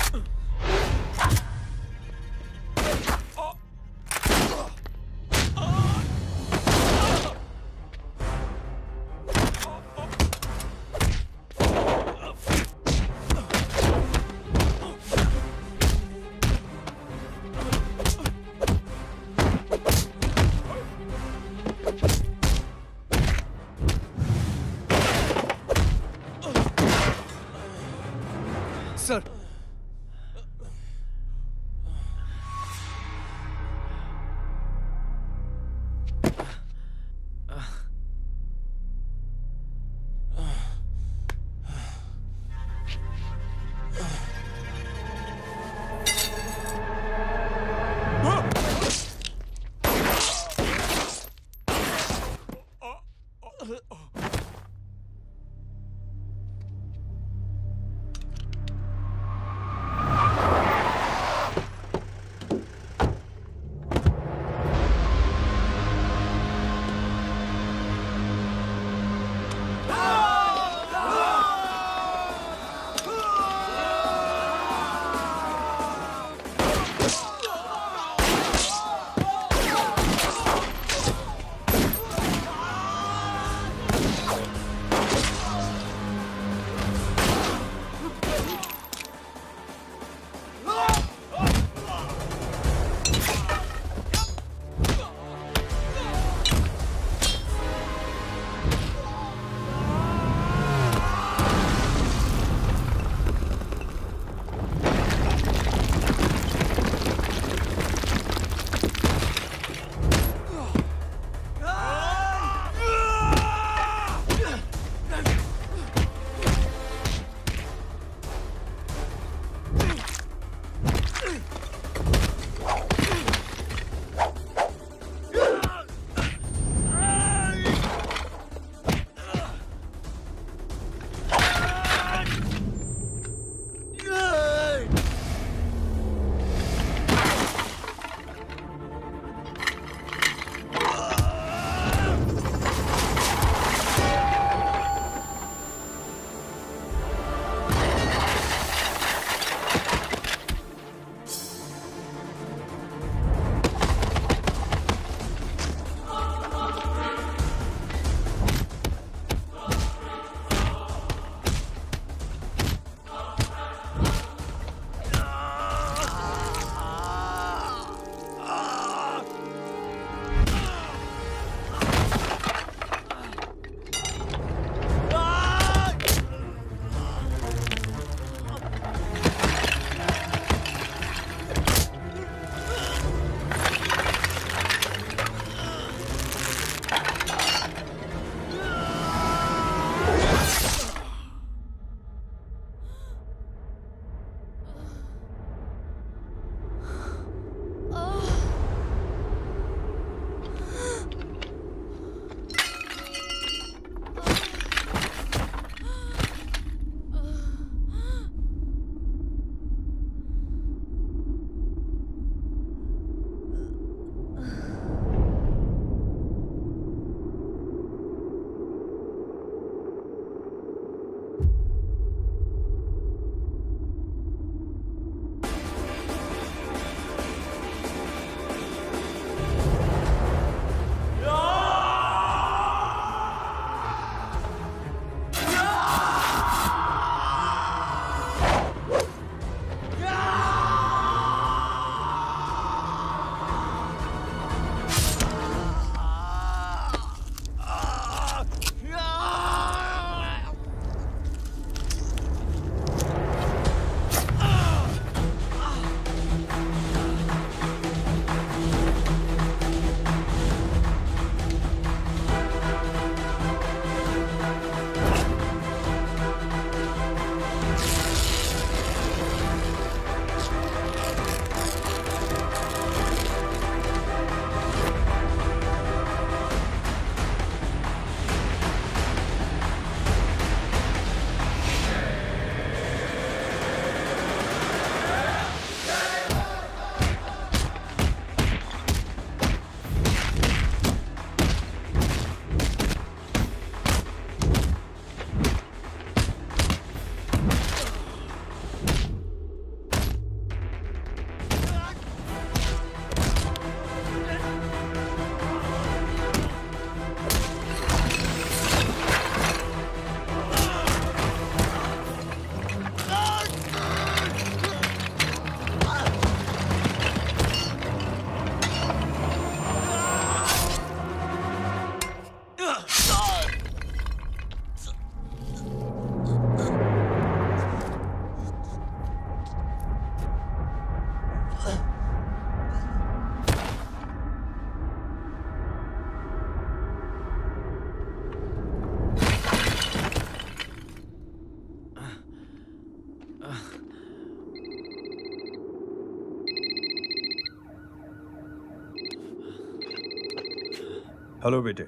हेलो बेटे।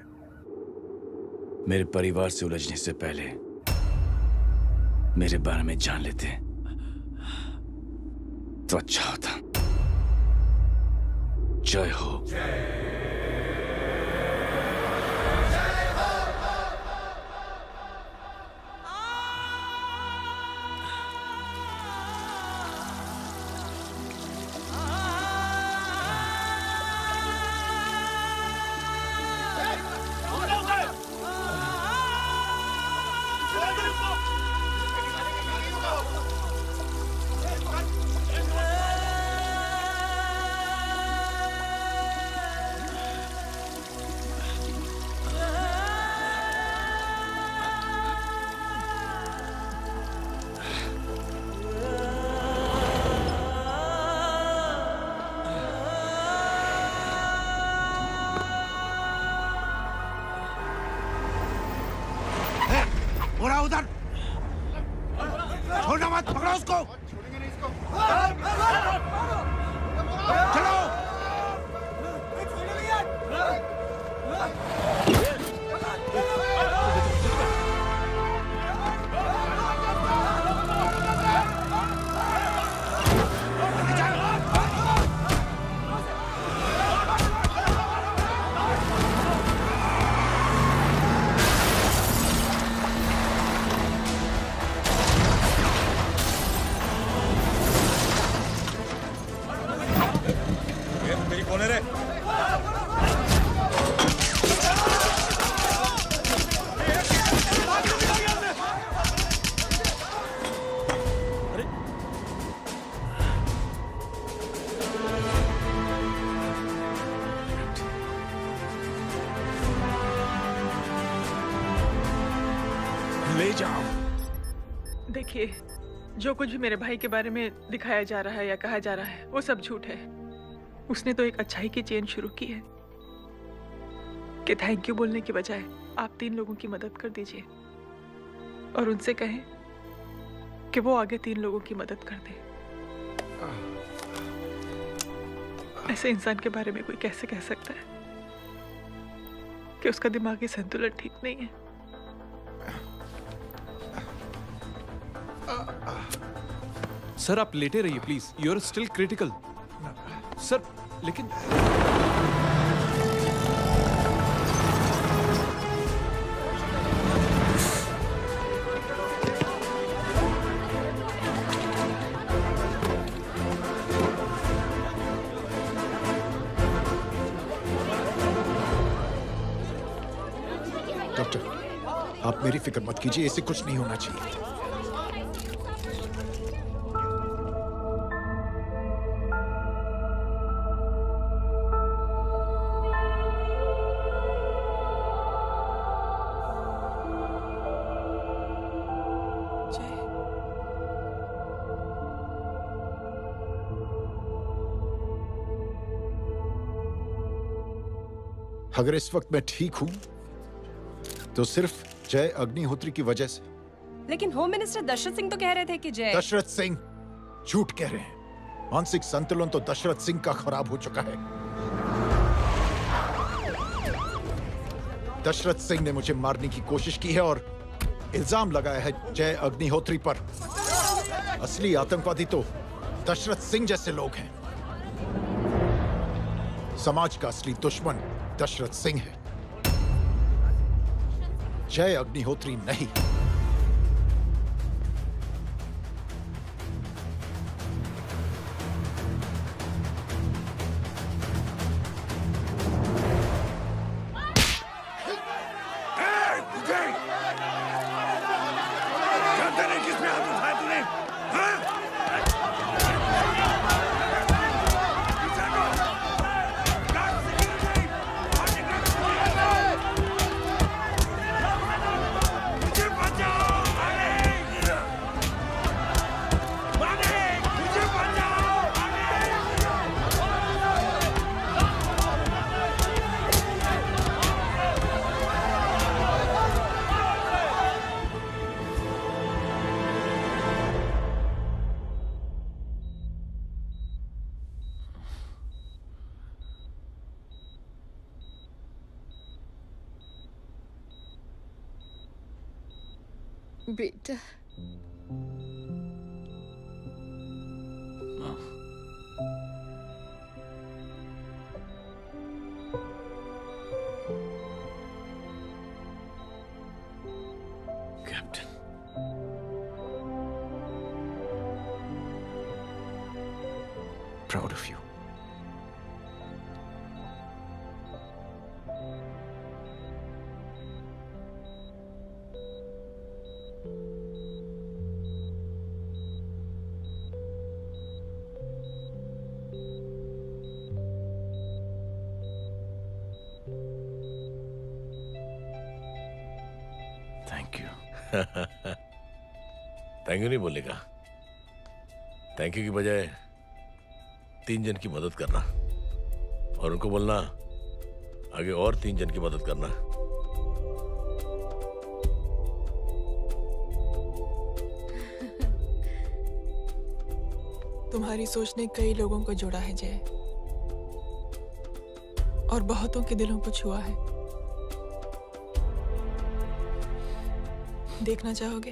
मेरे परिवार से उलझने से पहले मेरे बारे में जान लेते तो अच्छा होता। जय हो। बुरा उधर छोड़ना मत, पकड़ो उसको। चलो। कौन है रे? ले जाओ। देखिए, जो कुछ भी मेरे भाई के बारे में दिखाया जा रहा है या कहा जा रहा है वो सब झूठ है। उसने तो एक अच्छाई की चेन शुरू की है कि थैंक यू बोलने की बजाय आप 3 लोगों की मदद कर दीजिए और उनसे कहें कि वो आगे 3 लोगों की मदद कर दे। ऐसे इंसान के बारे में कोई कैसे कह सकता है कि उसका दिमागी संतुलन ठीक नहीं है? सर आप लेटे रहिए please, you are still critical. Sir लेकिन डॉक्टर, आप मेरी फिक्र मत कीजिए, इसे कुछ नहीं होना चाहिए। अगर इस वक्त मैं ठीक हूं तो सिर्फ जय अग्निहोत्री की वजह से। लेकिन होम मिनिस्टर दशरथ सिंह तो कह रहे थे कि जय। दशरथ सिंह झूठ कह रहे हैं। मानसिक संतुलन तो दशरथ सिंह का खराब हो चुका है। दशरथ सिंह ने मुझे मारने की कोशिश की है और इल्जाम लगाया है जय अग्निहोत्री पर। असली आतंकवादी तो दशरथ सिंह जैसे लोग हैं। समाज का असली दुश्मन दशरथ सिंह है, जय अग्निहोत्री नहीं। जानते नहीं किसमें हाथ उठाया तूने? हाँ? मुझे मत बेटा captain, proud of you. Thank you. Thank you नहीं बोलेगा, थैंक यू की बजाय 3 जन की मदद करना और उनको बोलना आगे और 3 जन की मदद करना। तुम्हारी सोच ने कई लोगों को जोड़ा है जय, और बहुतों के दिलों को छुआ है। देखना चाहोगे?